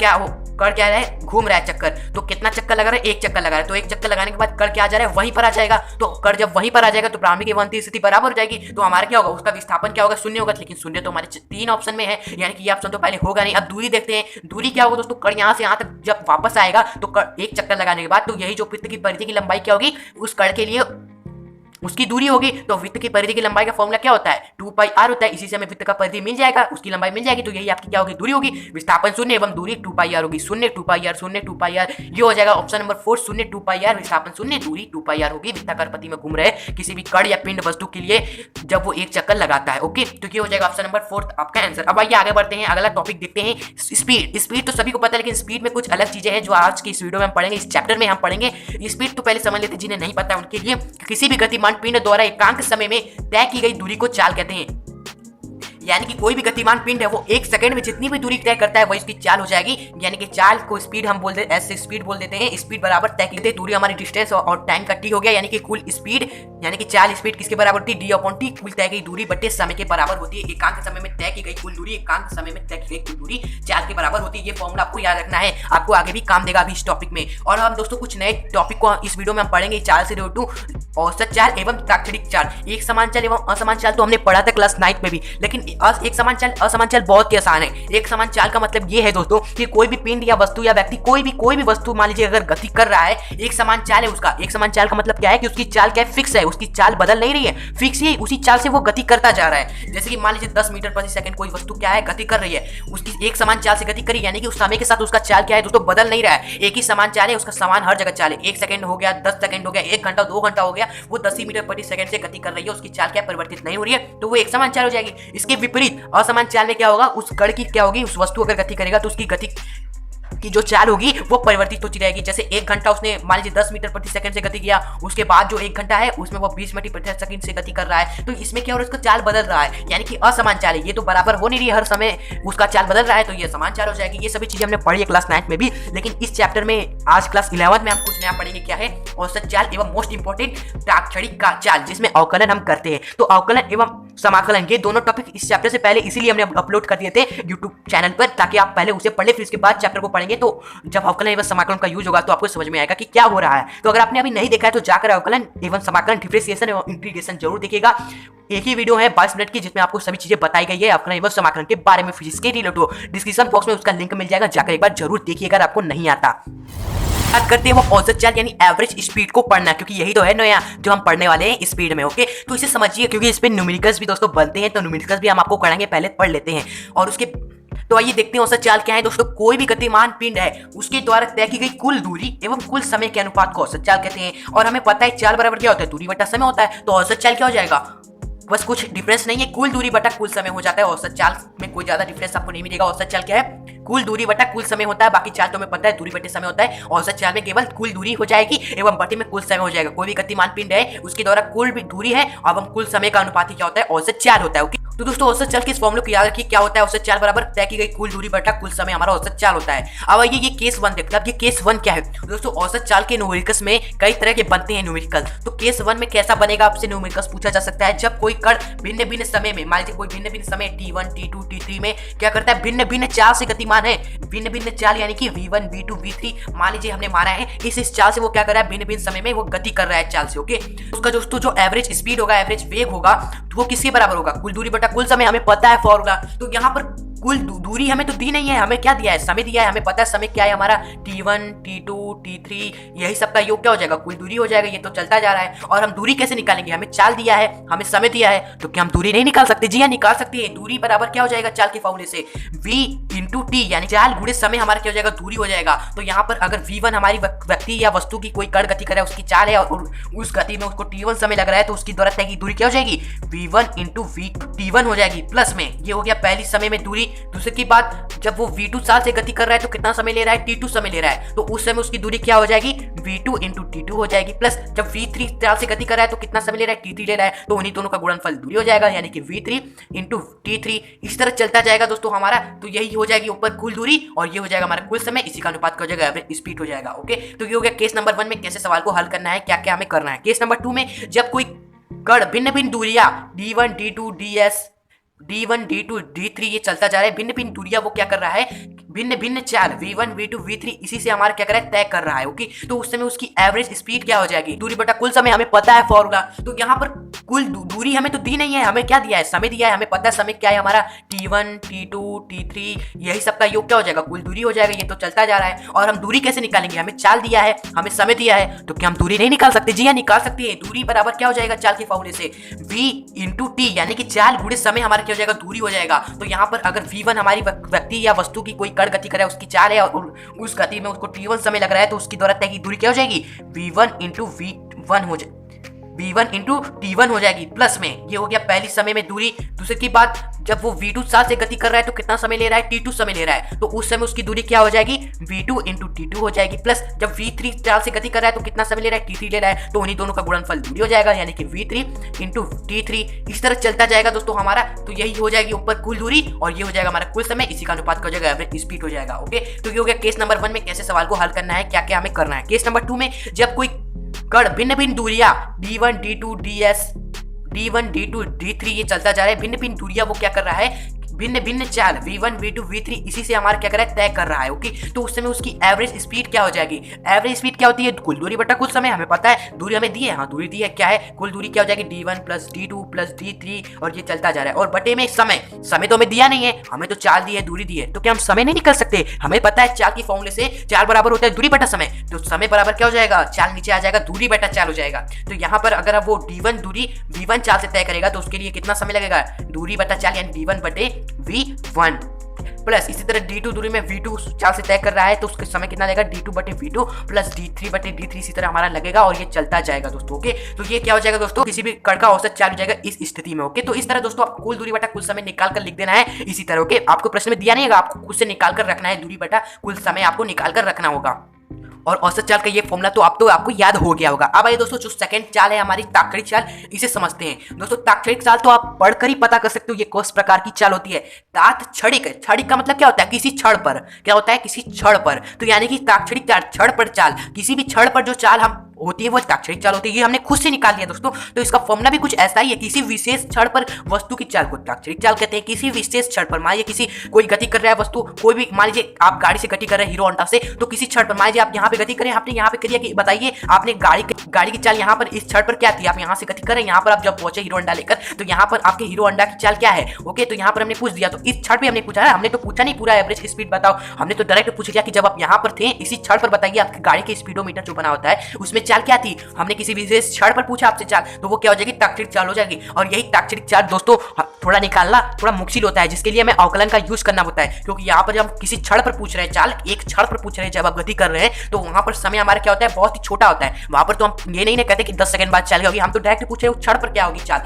क्या है, घूम रहा है चक्कर, तो कितना चक्कर लगा रहा है, एक चक्कर लगा रहा है, तो एक चक्कर लगाने के बाद कण क्या आ जा रहा है, वहीं पर आ जाएगा। तो कण जब वहीं पर आ जाएगा तो प्रारंभिक एवं अंतिम स्थिति बराबर हो जाएगी, तो हमारा क्या होगा, उसका विस्थापन क्या होगा, शून्य होगा। लेकिन शून्य तो हमारे 3 ऑप्शन में है, यानी कि ये ऑप्शन तो पहले होगा नहीं। अब दूरी देखते हैं, दूरी क्या होगा दोस्तों, कण यहाँ से यहाँ तक जब वापस आएगा तो एक चक्कर लगाने के बाद, तो यही जो वृत्त की परिधि की लंबाई क्या होगी, उस कण के लिए उसकी दूरी होगी। तो वृत्त की परिधि की लंबाई का फॉर्मूला क्या होता है, 2πr होता है। इसी से हमें वृत्त का परिधि मिल जाएगा, उसकी लंबाई मिल जाएगी, तो यही आपकी क्या होगी, दूरी होगी। विस्थापन शून्य एवं दूरी 2πr होगी, शून्य 2πr, शून्य 2πr, ये हो जाएगा ऑप्शन नंबर 4, शून्य 2πr, विस्थापन शून्य, दूरी 2πr होगी। वृत्ताकार पथ में घूम रहे किसी भी कण या पिंड वस्तु के लिए जब वो एक चक्कर लगाता है। ओके, तो ये हो जाएगा ऑप्शन नंबर 4 आपका आंसर। अब आइए आगे बढ़ते हैं, अगला टॉपिक देखते हैं स्पीड तो सभी को पता है, लेकिन स्पीड में कुछ अलग चीजें हैं जो आज की इस वीडियो में हम पढ़ेंगे, इस चैप्टर में हम पढ़ेंगे। स्पीड तो पहले समझ लेते हैं, जिन्हें नहीं पता उनके लिए। किसी भी गतिमान पिंड द्वारा एकांक समय में तय की गई दूरी को चाल कहते हैं। यानी कि कोई भी गतिमान पिंड है वो 1 सेकंड में जितनी भी दूरी तय करता है वही इसकी चाल हो जाएगी। यानी कि चाल को स्पीड हम बोलते हैं, ऐसे स्पीड बोल देते हैं। स्पीड बराबर तय की गई दूरी हमारी डिस्टेंस और टाइम का टी हो गया, यानी कि कुल स्पीड, यानी कि चाल स्पीड किसके बराबर होती है, d/t, कुल तय की दूरी बटे समय के बराबर होती है। एकांक समय में तय की गई कुल दूरी एकांक समय में तय की गई कुल दूरी चाल के बराबर होती है। ये फॉर्मूला आपको याद रखना है, आपको आगे भी काम देगा अभी इस टॉपिक में। और हम दोस्तों कुछ नए टॉपिक को इस वीडियो में हम पढ़ेंगे, चाल से रिलेटेड औसत चाल एवं ताक्षणिक चाल। एक समान चाल एवं असमान चाल तो हमने पढ़ा था क्लास 9 में भी, लेकिन कि एक समान चाल असमान चाल बहुत ही आसान है। एक समान चाल का मतलब ये है दोस्तों कि कोई भी पिंड या वस्तु या व्यक्ति कोई भी वस्तु मान लीजिए अगर गति कर रहा है, एक समान चाल है उसका। एक समान चाल का मतलब क्या है कि उसकी चाल क्या है, फिक्स है, उसकी चाल बदल नहीं रही है, फिक्स ही उसी चाल से वो गति करता जा रहा है। जैसे कि मान लीजिए 10 मीटर प्रति सेकंड कोई वस्तु क्या है, गति कर रही है, उसकी एक समान चाल से गति करी, यानी कि उस समय के साथ उसका चाल क्या है दोस्तों, बदल नहीं रहा है, एक ही समान चाल है, उसका समान हर जगह चाल है। 1 सेकंड हो गया, 10 सेकंड हो गया, 1 घंटा 2 घंटा हो गया, वो 10 ही मीटर प्रति सेकंड से गति कर रही है, उसकी चाल क्या परिवर्तित नहीं हो रही है, तो वो एक समान चाल हो जाएगी। इसके विपरीत असमान चाल में क्या होगा, उस कण की क्या होगी, उस वस्तु अगर गति करेगा तो उसकी गति की जो चाल होगी वो परिवर्तित होती रहेगी। जैसे 1 घंटा उसने मान लीजिए 10 मीटर प्रति सेकंड से गति किया, उसके बाद जो 1 घंटा है उसमें वो 20 मीटर प्रति सेकंड से गति कर रहा है, तो इसमें क्या हो रहा है, उसका चाल बदल रहा है, यानी कि असमान चाल है, ये तो बराबर हो नहीं रही है, हर समय उसका चाल बदल रहा है, तो ये समान चाल हो जाएगी। ये सभी चीजें हमने पढ़ी है क्लास 9 में भी, लेकिन इस चैप्टर में आज क्लास 11 में हम कुछ नया पढ़ेंगे। क्या है, औसत चाल एवं मोस्ट इंपोर्टेंट ताक्षणिक का चाल, जिसमें अवकलन हम करते हैं। तो अवकलन एवं समाकलन ये दोनों टॉपिक इस चैप्टर से पहले इसीलिए हमने अपलोड कर दिए थे यूट्यूब चैनल पर, ताकि आप पहले उसे पढ़ ले, फिर इसके बाद चैप्टर को पढ़ेंगे, तो जब अवकलन एवं समाकलन का यूज होगा तो आपको समझ में आएगा कि क्या हो रहा है। तो अगर आपने अभी नहीं देखा है तो जाकर अवकलन एवं समाकलन, डिफरेंशिएशन एवं इंटीग्रेशन जरूर देखिएगा। एक ही वीडियो है 22 मिनट की, जिसमें आपको सभी चीजें बताई गई है अवकलन एवं समाकलन के बारे में, फिजिक्स के रिलेटेड। डिस्क्रिप्शन बॉक्स में उसका लिंक मिल जाएगा, जाकर एक बार जरूर देखिएगा अगर आपको नहीं आता। बात करते हैं वो औसत चाल यानी एवरेज स्पीड को पढ़ना, क्योंकि यही तो है नया जो हम पढ़ने वाले हैं स्पीड में। ओके, तो इसे समझिए, क्योंकि इस पे न्यूमेरिकल्स भी दोस्तों बनते हैं, तो न्यूमेरिकल्स भी हम आपको कराएंगे, पहले पढ़ लेते हैं। और उसके तो आइए देखते हैं औसत चाल क्या है दोस्तों। कोई भी गतिमान पिंड है उसके द्वारा तय की गई कुल दूरी एवं कुल समय के अनुपात को औसत चाल कहते हैं। और हमें पता है चाल बराबर क्या होता है, दूरी बटा समय होता है, तो औसत चाल क्या हो जाएगा, बस कुछ डिफरेंस नहीं है, कुल दूरी बटा कुल समय हो जाता है। औसत चाल में कोई ज्यादा डिफरेंस आपको नहीं मिलेगा। औसत चाल क्या है, कुल दूरी बटा कुल समय होता है, बाकी चाल तो हमें पता है दूरी बटे समय होता है। औसत चाल में केवल कुल दूरी हो जाएगी एवं बटे में कुल समय हो जाएगा। कोई भी गतिमान पिंड है उसके द्वारा कुल भी दूरी है एवं कुल समय का अनुपात क्या होता है, औसत चाल होता है। ओके, तो दोस्तों औसत चाल के इस फॉर्मूले को याद रखिए, क्या होता है, औसत चाल बराबर तय की गई कुल दूरी बटा कुल समय हमारा औसत चाल होता है। अब आइए ये केस 1 देखते हैं। अब ये केस 1 क्या है दोस्तों, औसत चाल के न्यूमेरिकल्स में कई तरह के बनते हैं न्यूमेरिकल। तो केस 1 में कैसा बनेगा, आपसे न्यूमेरिकल्स पूछा जा सकता है, जब कोई कण भिन्न भिन्न समय में, मान लीजिए कोई भिन्न भिन्न समय T1 T2 T3 में क्या करता है, भिन्न भिन्न चाल से गतिमान है। भिन्न भिन्न चाल यानी कि V1 V2 V3 मान लीजिए हमने माना है, इस चाल से वो क्या कर रहा है, भिन्न भिन्न समय में वो गति कर रहा है चाल से। ओके, उसका दोस्तों जो एवरेज स्पीड होगा, एवरेज वेग होगा, तो वो किसके बराबर होगा, कुल दूरी बटा कुल समय। हमें पता है फॉर्मूला, तो यहाँ पर कुल दूरी हमें तो दी नहीं है, हमें क्या दिया है, समय दिया है। हमें पता है समय क्या है हमारा, T1 T2 T3, यही सबका योग क्या हो जाएगा, कुल दूरी हो जाएगा। ये तो चलता जा रहा है। और हम दूरी कैसे निकालेंगे, हमें चाल दिया है, हमें समय दिया है, तो क्या हम दूरी नहीं निकाल सकते? जी हाँ, निकाल सकते हैं। दूरी बराबर क्या हो जाएगा चाल के फॉर्मूले से, V इंटू T, यानी चाल गुणे समय हमारा क्या हो जाएगा, दूरी हो जाएगा। तो यहाँ पर अगर V1 हमारी व्यक्ति या वस्तु की कोई कण गति कर रहा है, उसकी चाल है, और उस गति में उसको T1 समय लग रहा है, तो उसकी द्वारा तय की दूरी क्या हो जाएगी, V1 इंटू T1 हो जाएगी, प्लस में ये हो गया पहली समय में दूरी। दूसरे की बात, जब वो V2 चाल से गति कर रहा है तो कितना समय ले रहा है, T2 समय ले रहा है, तो उस समय उसकी दूरी क्या हो जाएगी, V2 इंटू T2 हो जाएगी, प्लस जब V3 चाल से गति कर रहा है तो कितना समय ले रहा है, T3 ले रहा है, तो उन्हीं दोनों का गुणनफल दूरी हो जाएगा, यानी कि V3 इंटू T3। इस तरह चलता जाएगा दोस्तों हमारा, तो यही हो जाएगी ऊपर कुल दूरी और ये हो जाएगा हमारा कुल समय, इसी का अनुपात हो जाएगा एवरेज स्पीड हो जाएगा। ओके, तो ये हो गया केस नंबर 1 में कैसे सवाल को हल करना है, क्या क्या हमें करना है। केस नंबर 2 में जब कोई कण भिन्न भिन्न दूरियां D1 D2 DS D1 D2 D3 ये चलता जा रहा है, भिन्न भिन्न दूरियां वो क्या कर रहा है, भिन्न भिन्न चाल V1 V2 V3 इसी से हमारा क्या कर रहा है, तय कर रहा है। ओके, तो उस समय उसकी एवरेज स्पीड क्या हो जाएगी, दूरी बटा कुल समय। हमें पता है फॉर्मूला, तो यहाँ पर कुल दूरी हमें तो दी नहीं है, हमें क्या दिया है, समय दिया है। हमें पता है समय क्या है हमारा, T1 T2 T3, यही सबका योग क्या हो जाएगा, कुल दूरी हो जाएगा। ये तो चलता जा रहा है। और हम दूरी कैसे निकालेंगे, हमें चाल दिया है, हमें समय दिया है, तो क्या हम दूरी नहीं निकाल सकते? जी हाँ, निकाल सकते हैं। दूरी बराबर क्या हो जाएगा चाल के फॉर्मूले से, V इंटू T, यानी कि चाल गुणे समय हमारा क्या हो जाएगा, दूरी हो जाएगा। तो यहाँ पर अगर V1 हमारी व्यक्ति या वस्तु की कोई कण गति करे, उसकी चाल है और उस गति में उसको T1 समय लग रहा है, तो उसकी द्वारा तय की दूरी क्या हो जाएगी, V1 इंटू V1 हो जाएगी, V1 इंटू T1 हो जाएगी, प्लस में ये हो गया पहली समय में दूरी। दूसरे की बात, जब वो V2 चाल से गति कर रहा है तो कितना समय ले रहा है, T2 समय ले रहा है, तो उस समय उसकी दूरी क्या हो जाएगी, V2 इंटू T2 हो जाएगी, प्लस जब V3 चाल से गति कर रहा है तो कितना समय ले रहा है, T3 ले रहा है, तो उन्हीं दोनों का गुणनफल दूरी हो जाएगा, यानी कि V3 इंटू T3। इस तरह चलता जाएगा दोस्तों हमारा, तो यही हो जाएगी ऊपर कुल दूरी और ये हो जाएगा हमारा कुल समय, इसी का अनुपात हो जाएगा एवरेज स्पीड हो जाएगा। ओके, तो ये हो गया केस नंबर 1 में कैसे सवाल को हल करना है, क्या क्या हमें करना है। केस नंबर 2 में जब कोई कण भिन्न भिन्न दूरियां D1 D2 DS D1 D2 D3 ये चलता जा रहा है, भिन्न भिन्न दूरियां वो क्या कर रहा है, भिन्न भिन्न चाल V1 V2 V3 इसी से हमारा क्या कर रहा है, तय कर रहा है। ओके, तो उस समय उसकी एवरेज स्पीड क्या हो जाएगी, एवरेज स्पीड क्या होती है, कुल दूरी बटा कुल समय, हमें पता है दूरी हमें दी है, हाँ दूरी दी है, क्या है कुल दूरी क्या हो जाएगी d1 plus d2 plus d3 और ये चलता जा रहा है, और बटे में समय, समय तो हमें दिया नहीं है, हमें तो चाल दी है, दूरी दी है, तो क्या हम समय नहीं निकल सकते, हमें पता है चाल की फॉर्मूले से चाल बराबर होता है दूरी बटा समय, तो समय बराबर क्या हो जाएगा, चाल नीचे आ जाएगा, दूरी बटा चाल हो जाएगा। तो यहाँ पर अगर आप वो d1 दूरी v1 चाल से तय करेगा तो उसके लिए कितना समय लगेगा, दूरी बटा चाल यानी d1 बटे v1 प्लस इसी तरह d2 दूरी में v2 चाल से तय कर रहा है तो उसके समय कितना लगेगा, d2 बटे v2 प्लस d3 बटे d3 इसी तरह हमारा लगेगा और ये चलता जाएगा दोस्तों। ओके, तो ये क्या हो जाएगा दोस्तों, किसी भी कण का औसत चाल हो जाएगा इस स्थिति में। ओके, तो इस तरह दोस्तों आपको कुल दूरी बटा कुल समय निकाल कर लिख देना है इसी तरह। ओके, आपको प्रश्न में दिया नहीं है, आपको खुद से निकाल कर रखना है, दूरी बटा कुल समय आपको निकाल कर रखना होगा। और औसत चाल का ये फॉर्मूला तो आपको याद हो गया होगा। अब आइए दोस्तों, जो सेकंड चाल है हमारी ताक्षणिक चाल, इसे समझते हैं। दोस्तों ताक्षणिक चाल तो आप पढ़कर ही पता कर सकते हो ये किस प्रकार की चाल होती है। ताक्षणिक, क्षणिक का मतलब क्या होता है, किसी क्षण पर, क्या होता है किसी क्षण पर, तो यानी कि ताक्षणिक चाल क्षण पर चाल, किसी भी क्षण पर जो चाल हम होती है वो ताक्षणिक चाल होती है। ये हमने खुद से निकाल लिया दोस्तों, तो इसका फॉर्मूला भी कुछ ऐसा ही है, किसी विशेष क्षण पर वस्तु की चाल को ताक्षणिक चाल कहते हैं। किसी विशेष क्षण पर, मान लीजिए किसी कोई गति कर रहा है वस्तु, कोई भी, मान लीजिए आप गाड़ी से गति कर रहे हैं हीरो होंडा से, तो किसी क्षण पर मान लीजिए आप यहाँ पे गति करें, आपने यहाँ पे करिए कि बताइए आपने गाड़ी की चाल यहाँ पर इस क्षण पर क्या थी, आप यहाँ से गति कर रहे हैं, यहाँ पर आप जब पहुंचे हीरो होंडा लेकर, तो यहाँ पर आपके हीरो होंडा की चाल क्या है। ओके, तो यहाँ पर हमने पूछ दिया, तो इस क्षण पे हमने पूछा है, हमने तो पूछा नहीं पूरा एवरेज स्पीड बताओ, हमने तो डायरेक्ट पूछ लिया कि जब आप यहाँ पर थे इसी क्षण पर बताइए आपकी गाड़ी के स्पीडोमीटर जो बना होता है उसमें चाल क्या थी। हमने किसी विशेष क्षण पर पूछा आपसे चाल, तो वो क्या हो जाएगी, ताक्षणिक चाल हो जाएगी। और यही ताक्षणिक चाल दोस्तों थोड़ा निकालना थोड़ा मुश्किल होता है, जिसके लिए हमें अवकलन का यूज करना होता है, क्योंकि यहाँ पर जब हम किसी क्षण पर पूछ रहे हैं चाल, एक क्षण पर पूछ रहे हैं जब आप गति कर रहे हैं, तो वहां पर समय हमारा क्या होता है, बहुत ही छोटा होता है। वहां पर तो हम ये नहीं कहते कि 10 सेकंड बाद चाल होगी, हम तो डायरेक्ट पूछ रहे हैं क्षण पर क्या होगी चाल,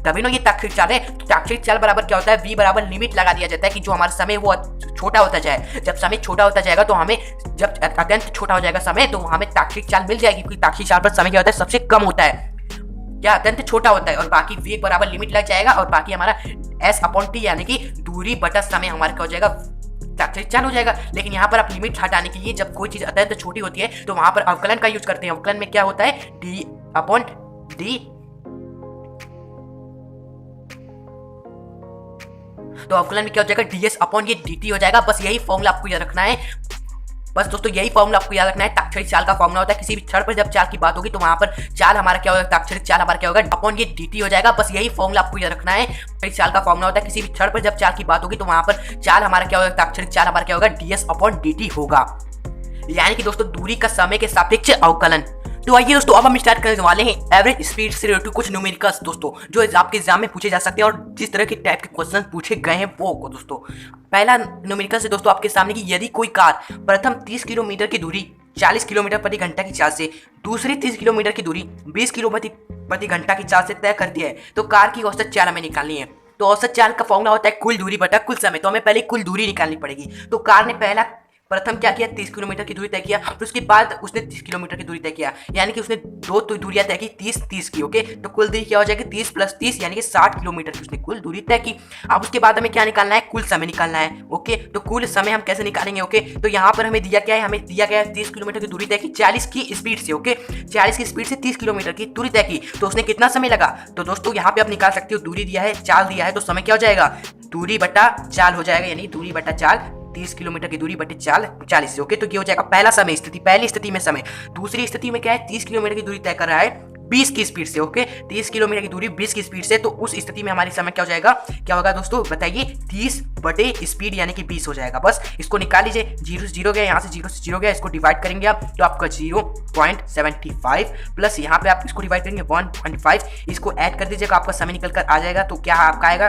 तभी ना ये ताक्षणिक चाल है। तो ताक्षणिक चाल बराबर क्या होता है, v बराबर लिमिट लगा दिया जाता है कि जो हमारा समय वो छोटा होता जाए। जब समय छोटा होता जाएगा तो हमें, जब अत्यंत छोटा हो जाएगा समय, तो हमें ताक्षणिक चाल मिल जाएगी, क्योंकि ताक्षणिक चाल पर समय क्या होता है, सबसे कम होता है, क्या अत्यंत छोटा होता है, और बाकी v बराबर लिमिट लग जाएगा, और बाकी हमारा s/t यानी कि दूरी बटा समय हमारा क्या हो जाएगा, ताक्षणिक चाल हो जाएगा। लेकिन यहाँ पर आप लिमिट हटाने के लिए जब कोई चीज अत्यंत छोटी होती है तो वहां पर अवकलन का यूज करते हैं। अवकलन में क्या होता है, d/d, तो अवकलन में क्या हो जाएगा, ds/dt हो जाएगा। बस यही फॉर्मूला आपको याद रखना है, बस दोस्तों यही फॉर्मूला आपको याद रखना है। ताक्षणिक चाल का फॉर्मूला होता है, किसी भी क्षण पर जब चाल की बात होगी तो वहां पर चाल हमारा क्या होगा, ताक्षणिक चाल हमारा क्या होगा, अपॉन ये dt हो जाएगा। बस यही फॉर्मूला आपको याद रखना है। ताक्षणिक चाल का फॉर्मूला होता है, किसी भी क्षण पर जब चाल की बात होगी तो वहां पर चाल हमारा क्या होगा, ताक्षणिक चाल हमारा क्या होगा, ds/dt होगा, यानी कि दोस्तों दूरी का समय के सापेक्ष अवकलन। तो आइए दोस्तों, अब हम स्टार्ट करने वाले हैं एवरेज स्पीड से रिलेटेड कुछ न्यूमेरिकल्स दोस्तों, जो आपके एग्जाम में पूछे जा सकते हैं और जिस तरह के टाइप के क्वेश्चन पूछे गए हैं वो को दोस्तों। पहला न्यूमेरिकल से दोस्तों आपके सामने कि यदि कोई कार प्रथम 30 किलोमीटर की दूरी 40 किलोमीटर प्रति घंटा की चाल से, दूसरी 30 किलोमीटर की दूरी 20 किलोमीटर प्रति घंटा की चाल से तय करती है, तो कार की औसत चाल हमें निकालनी है। तो औसत चाल का फॉर्मूला होता है कुल दूरी बटा कुल समय, तो हमें पहले कुल दूरी निकालनी पड़ेगी। तो कार ने प्रथम क्या किया, 30 किलोमीटर की दूरी तय किया, फिर उसके बाद उसने 30 किलोमीटर की दूरी तय किया, यानी कि उसने दो दूरियां तय की, 30 की। ओके, तो कुल दूरी क्या हो जाएगी, 30 + 30 यानी कि 60 किलोमीटर की उसने कुल दूरी तय की। अब उसके बाद हमें क्या निकालना है, कुल समय निकालना है। ओके, तो कुल समय हम कैसे निकालेंगे। ओके, तो यहाँ पर हमें दिया क्या है, हमें दिया गया है 30 किलोमीटर की दूरी तय की 40 की स्पीड से। ओके, 40 की स्पीड से 30 किलोमीटर की दूरी तय की, तो उसने कितना समय लगा। तो दोस्तों यहाँ पे आप निकाल सकते हो, दूरी दिया है, चाल दिया है, तो समय क्या हो जाएगा, दूरी बटा चाल हो जाएगा, यानी दूरी बटा चाल 30 किलोमीटर की दूरी बटे चाल 40 से। ओके, तो ये हो जाएगा पहला समय स्थिति, पहली स्थिति में समय। दूसरी स्थिति में क्या है, 30 किलोमीटर की दूरी तय कर रहा है 20 की स्पीड से। ओके, 30 किलोमीटर की दूरी 20 की स्पीड से, तो उस स्थिति में हमारी समय क्या हो जाएगा, क्या होगा दोस्तों बताइए, 30 बटे स्पीड यानी कि 20 हो जाएगा। बस इसको निकाल लीजिए, 0 से 0 गया, यहाँ से 0 से 0 गया, इसको डिवाइड करेंगे आप तो आपका 0.75 प्लस यहाँ पे आप इसको डिवाइड करेंगे 1.5, इसको ऐड कर दीजिएगा, आपका समय निकल कर आ जाएगा। तो क्या आपका आएगा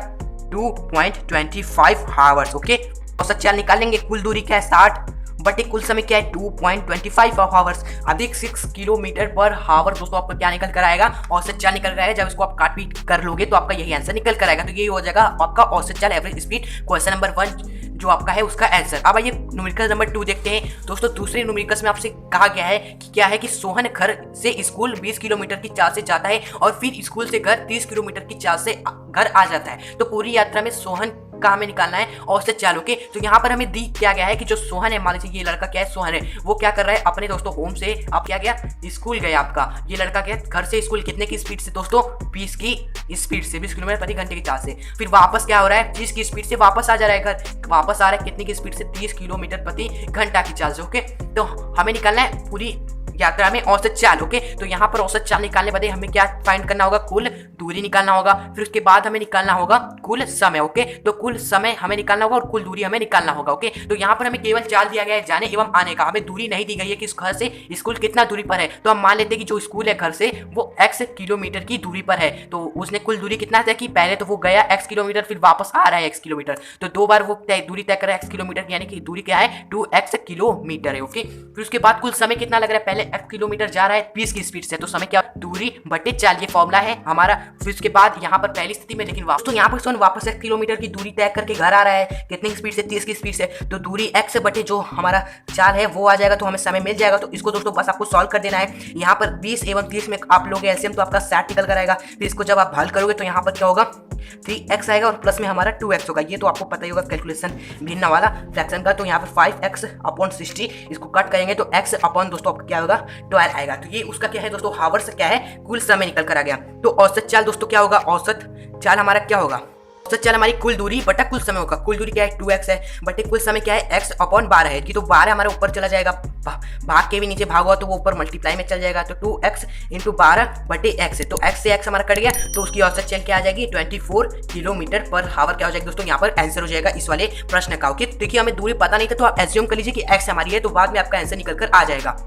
2.25 आवर्स। ओके, औसत चाल निकालेंगे, कुल दूरी क्या है 60 बटे कुल समय क्या है 2.25 आवर्स, अधिक 6 किलोमीटर पर आवर। दोस्तों आपका क्या निकल कर आएगा, औसत चाल निकल कर आएगा। जब इसको आप काट पीट कर लोगे तो आपका यही आंसर निकल कर आएगा। तो यही हो जाएगा आपका औसत चाल एवरेज स्पीड, क्वेश्चन नंबर 1 जो आपका है उसका आंसर। अब आइए न्यूमेरिकल नंबर 2 देखते हैं दोस्तों। दूसरे न्यूमेरिकल्स में आपसे कहा गया है कि क्या है कि सोहन घर से स्कूल 20 किलोमीटर की चाल से जाता है और फिर स्कूल से घर 30 किलोमीटर की चाल से घर आ जाता है। तो पूरी यात्रा में सोहन का हमें निकालना है औसत चाल। ओके, तो यहाँ पर हमें दी क्या गया है कि जो सोहन है, मान लीजिए ये लड़का क्या है, सोहन है, वो क्या कर रहा है अपने दोस्तों होम से आप क्या गया, स्कूल गया आपका। ये लड़का क्या घर से स्कूल कितने की स्पीड से दोस्तों, 20 की स्पीड से, 20 किलोमीटर प्रति घंटे की चाल से। फिर वापस क्या हो रहा है, 30 की स्पीड से वापस आ जा रहा है घर, वापस आ रहा है कितनी की स्पीड से, 30 किलोमीटर प्रति घंटा की चाल से। ओके, तो हमें निकालना है पूरी यात्रा में औसत चाल। ओके, तो यहाँ पर औसत चाल निकालने बदे हमें क्या फाइंड करना होगा, कुल दूरी निकालना होगा, फिर उसके बाद हमें निकालना होगा कुल समय। ओके, तो कुल समय हमें निकालना होगा और कुल दूरी हमें निकालना होगा। ओके, तो यहाँ पर हमें केवल चाल दिया गया है जाने एवं आने का, हमें दूरी नहीं दी गई है कि इस घर से स्कूल कितना दूरी पर है। तो हम मान लेते हैं कि जो स्कूल है घर से वो x किलोमीटर की दूरी पर है। तो उसने कुल दूरी कितना तय की, पहले तो वो गया x किलोमीटर, फिर वापस आ रहा है x किलोमीटर, तो 2 बार वो दूरी तय कर रहा है x किलोमीटर, यानी कि दूरी क्या है 2x किलोमीटर है। ओके, फिर उसके बाद कुल समय कितना लग रहा है, पहले x किलोमीटर जा रहा है 20 की स्पीड से, तो समय क्या दूरी बटे चाल, ये फॉर्मूला है हमारा। फिर उसके बाद यहाँ पर पहली स्थिति में, लेकिन वापस तो यहाँ पर सोन वापस x किलोमीटर की दूरी तय करके घर आ रहा है, कितनी स्पीड से 30 की स्पीड से, तो दूरी x बटे जो हमारा चाल है वो आ जाएगा, तो हमें समय मिल जाएगा। तो इसको दोस्तों बस आपको सॉल्व कर देना है। यहाँ पर 20 एवं 30 में आप लोग एलसीएम तो आपका 60 निकल कर आएगा। फिर इसको जब आप हल करोगे तो यहाँ पर क्या होगा 3x आएगा और प्लस में हमारा 2x होगा। ये तो आपको पता ही होगा कैलकुलेशन भिन्न वाला फ्रैक्शन का। तो यहाँ पर 5x अपॉन 60 इसको कट करेंगे तो x अपॉन दोस्तों आपका क्या होगा 12 आएगा। तो ये उसका क्या है दोस्तों, हावर्स क्या है, कुल समय निकल कर आ गया। तो औसत चाल दोस्तों क्या होगा, औसत चाल हमारा क्या होगा, औसत चाल हमारी कुल दूरी बटा कुल समय होगा। कुल दूरी क्या है 2x है, बटे कुल समय क्या है x अपॉन 12 है, कि तो 12 हमारे ऊपर चला जाएगा, भाग के भी नीचे भाग हुआ तो वो ऊपर मल्टीप्लाई में चल जाएगा, तो 2x इंटू 12 बटे x है, तो x से x हमारा कट गया, तो उसकी औसत चाल क्या आ जाएगी 24 किलोमीटर पर हावर क्या हो जाएगी दोस्तों, यहाँ पर आंसर हो जाएगा इस वाले प्रश्न का। ओके, देखिए हमें दूरी पता नहीं था तो आप एज्यूम कर लीजिए कि x हमारी है, तो बाद में आपका आंसर निकल कर आ जाएगा।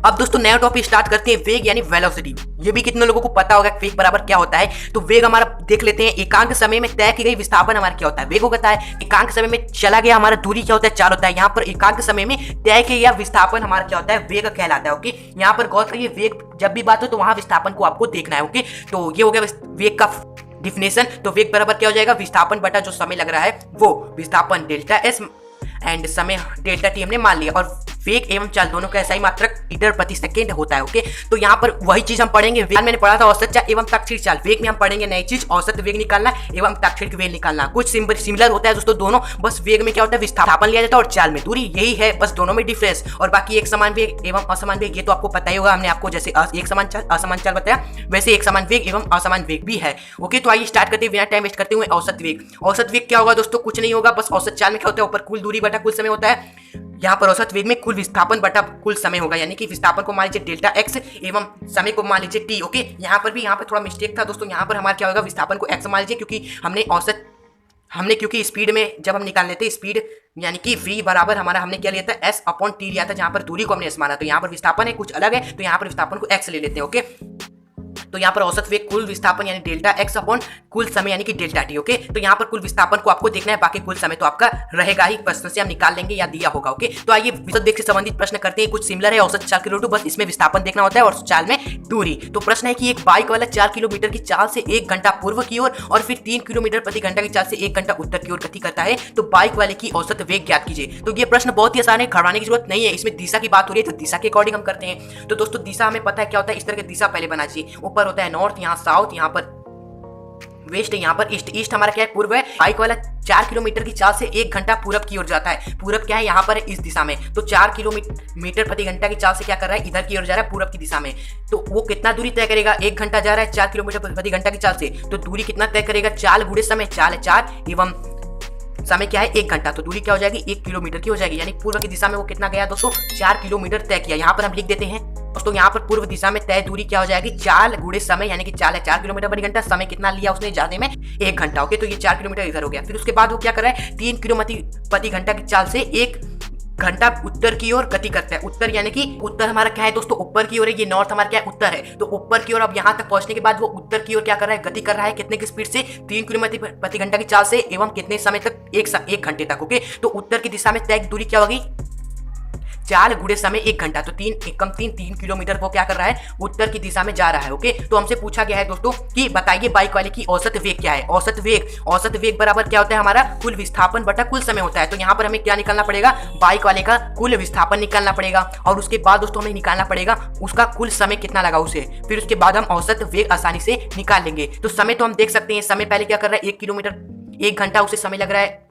अब दोस्तों नया टॉपिक स्टार्ट करते हैं, वेग यानी वेलोसिटी। ये भी कितने लोगों को पता होगा वेग बराबर क्या होता है। तो वेग हमारा देख लेते हैं, एकांक समय में तय की गई विस्थापन हमारा क्या होता है, वेग होता है। एकांक समय में चला गया हमारा दूरी क्या होता है, चाल होता है। यहाँ पर एकांक समय में तय किया गया विस्थापन हमारा क्या होता है, वेग कहलाता है। ओके, यहाँ पर गौर करिए, वेग जब भी बात हो तो वहां विस्थापन को आपको देखना है। ओके, तो ये हो गया वेग का डिफिनेशन। तो वेग बराबर क्या हो जाएगा, विस्थापन बटा जो समय लग रहा है वो विस्थापन डेल्टा एस एंड समय डेल्टा टी हमने मान लिया, और वेग एवं चाल दोनों का ऐसा ही मात्रक मीटर प्रति सेकंड होता है। ओके, तो यहाँ पर वही चीज हम पढ़ेंगे, वेग मैंने पढ़ा था औसत चाल एवं तक्षणिक चाल, वेग में हम पढ़ेंगे नई चीज औसत वेग निकालना एवं तक्षणिक वेग निकालना। कुछ सिमिलर होता है दोस्तों दोनों, बस वेग में क्या होता है विस्थापन लिया जाता है और चाल में दूरी, यही है बस दोनों में डिफरेंस। और बाकी एक समान वेग एवं असमान वेग ये तो आपको पता ही होगा, हमने आपको जैसे एक समान चाल असमान चाल बताया वैसे एक समान वेग एवं असमान वेग भी है। ओके, तो आइए स्टार्ट करते हैं बिना टाइम वेस्ट करते हुए। औसत वेग, औसत वेग क्या होगा दोस्तों, कुछ नहीं होगा, बस औसत चाल में क्या होता है ऊपर कुल दूरी बटा कुल समय होता है, यहाँ पर औसत वेग में कुल विस्थापन बटा कुल समय होगा, यानी कि विस्थापन को मान लीजिए डेल्टा x एवं समय को मान लीजिए t। ओके, यहाँ पर भी यहाँ पर थोड़ा मिस्टेक था दोस्तों, यहाँ पर हमारा क्या होगा विस्थापन को x मान लीजिए, क्योंकि स्पीड में जब हम निकाल लेते स्पीड यानी कि v बराबर हमारा हमने क्या लिया था s अपॉन t लिया था, जहाँ पर दूरी को हमने s माना, तो यहाँ पर विस्थापन है कुछ अलग है, तो यहाँ पर विस्थापन को x ले लेते हैं। ओके, तो यहाँ पर औसत वेग कुल विस्थापन यानी डेल्टा x अपॉन कुल समय यानी कि डेल्टा t। ओके, तो यहाँ पर कुल विस्थापन को आपको देखना है, बाकी कुल समय तो आपका रहेगा ही, प्रश्न से हम निकाल लेंगे या दिया होगा। ओके, तो आइए औसत वेग से संबंधित प्रश्न करते हैं, कुछ सिमिलर है औसत चाल के रूप, बस इसमें विस्थापन देखना होता है और चाल में दूरी। तो प्रश्न है कि एक बाइक वाला 4 किलोमीटर की चाल से 1 घंटा पूर्व की ओर और फिर 3 किलोमीटर प्रति घंटा की चाल से 1 घंटा उत्तर की ओर गति करता है, तो बाइक वाले की औसत वेग ज्ञात कीजिए। तो ये प्रश्न बहुत ही आसान है, घबराने की जरूरत नहीं है, इसमें दिशा की बात हो रही है तो दिशा के अकॉर्डिंग हम करते हैं। तो दोस्तों दिशा हमें पता है क्या होता है, इस तरह की दिशा पहले बना चाहिए, ऊपर होता है नॉर्थ, यहाँ साउथ, यहाँ पर वेस्ट, यहाँ पर ईस्ट। ईस्ट हमारा क्या है पूर्व है, बाइक वाला 4 किलोमीटर की चाल से 1 घंटा पूरब की ओर जाता है। पूरब क्या है यहाँ पर इस दिशा में, तो 4 किलोमीटर प्रति घंटा की चाल से क्या कर रहा है इधर की ओर जा रहा है पूरब की दिशा में। तो वो कितना दूरी तय करेगा, 1 घंटा जा रहा है 4 किलोमीटर प्रति घंटा की चाल से, तो दूरी कितना तय करेगा, चाल गुणे समय, चाल है 4 एवं समय क्या है 1 घंटा, तो दूरी क्या हो जाएगी 1 किलोमीटर की हो जाएगी, यानी पूर्व की दिशा में वो कितना गया दोस्तों 4 किलोमीटर तय किया। यहाँ पर हम लिख देते हैं दोस्तों, यहाँ पर पूर्व दिशा में तय दूरी क्या हो जाएगी, चाल गुणे समय, यानी कि चाल है 4 किलोमीटर प्रति घंटा, समय कितना लिया उसने जाने में 1 घंटा। ओके, तो ये 4 किलोमीटर इधर हो गया। फिर उसके बाद वो क्या कर रहा है 3 किलोमीटर प्रति घंटा की चाल से 1 घंटा उत्तर की ओर गति करता है। उत्तर यानी कि उत्तर हमारा क्या है दोस्तों ऊपर की ओर है, ये नॉर्थ हमारा क्या है उत्तर है, तो ऊपर की ओर अब यहाँ तक पहुंचने के बाद वो उत्तर की ओर क्या कर रहा है गति कर रहा है, कितने की स्पीड से 3 किलोमीटर प्रति घंटा की चाल से एवं कितने समय तक 1 घंटे तक। ओके, तो उत्तर की दिशा में तय दूरी क्या होगी, चाल गुणे समय 1 घंटा, तो 3 किलोमीटर वो क्या कर रहा है उत्तर की दिशा में जा रहा है। ओके, तो हमसे पूछा गया है दोस्तों कि बताइए बाइक वाले की औसत वेग क्या है। औसत वेग बराबर क्या होता है हमारा कुल विस्थापन बटा कुल समय होता है। तो यहाँ पर हमें क्या निकालना पड़ेगा, बाइक वाले का कुल विस्थापन निकालना पड़ेगा, और उसके बाद दोस्तों हमें निकालना पड़ेगा उसका कुल समय कितना लगा उसे, फिर उसके बाद हम औसत वेग आसानी से निकाल लेंगे। तो समय तो हम देख सकते हैं, समय पहले क्या कर रहा है 1 किलोमीटर 1 घंटा उसे समय लग रहा है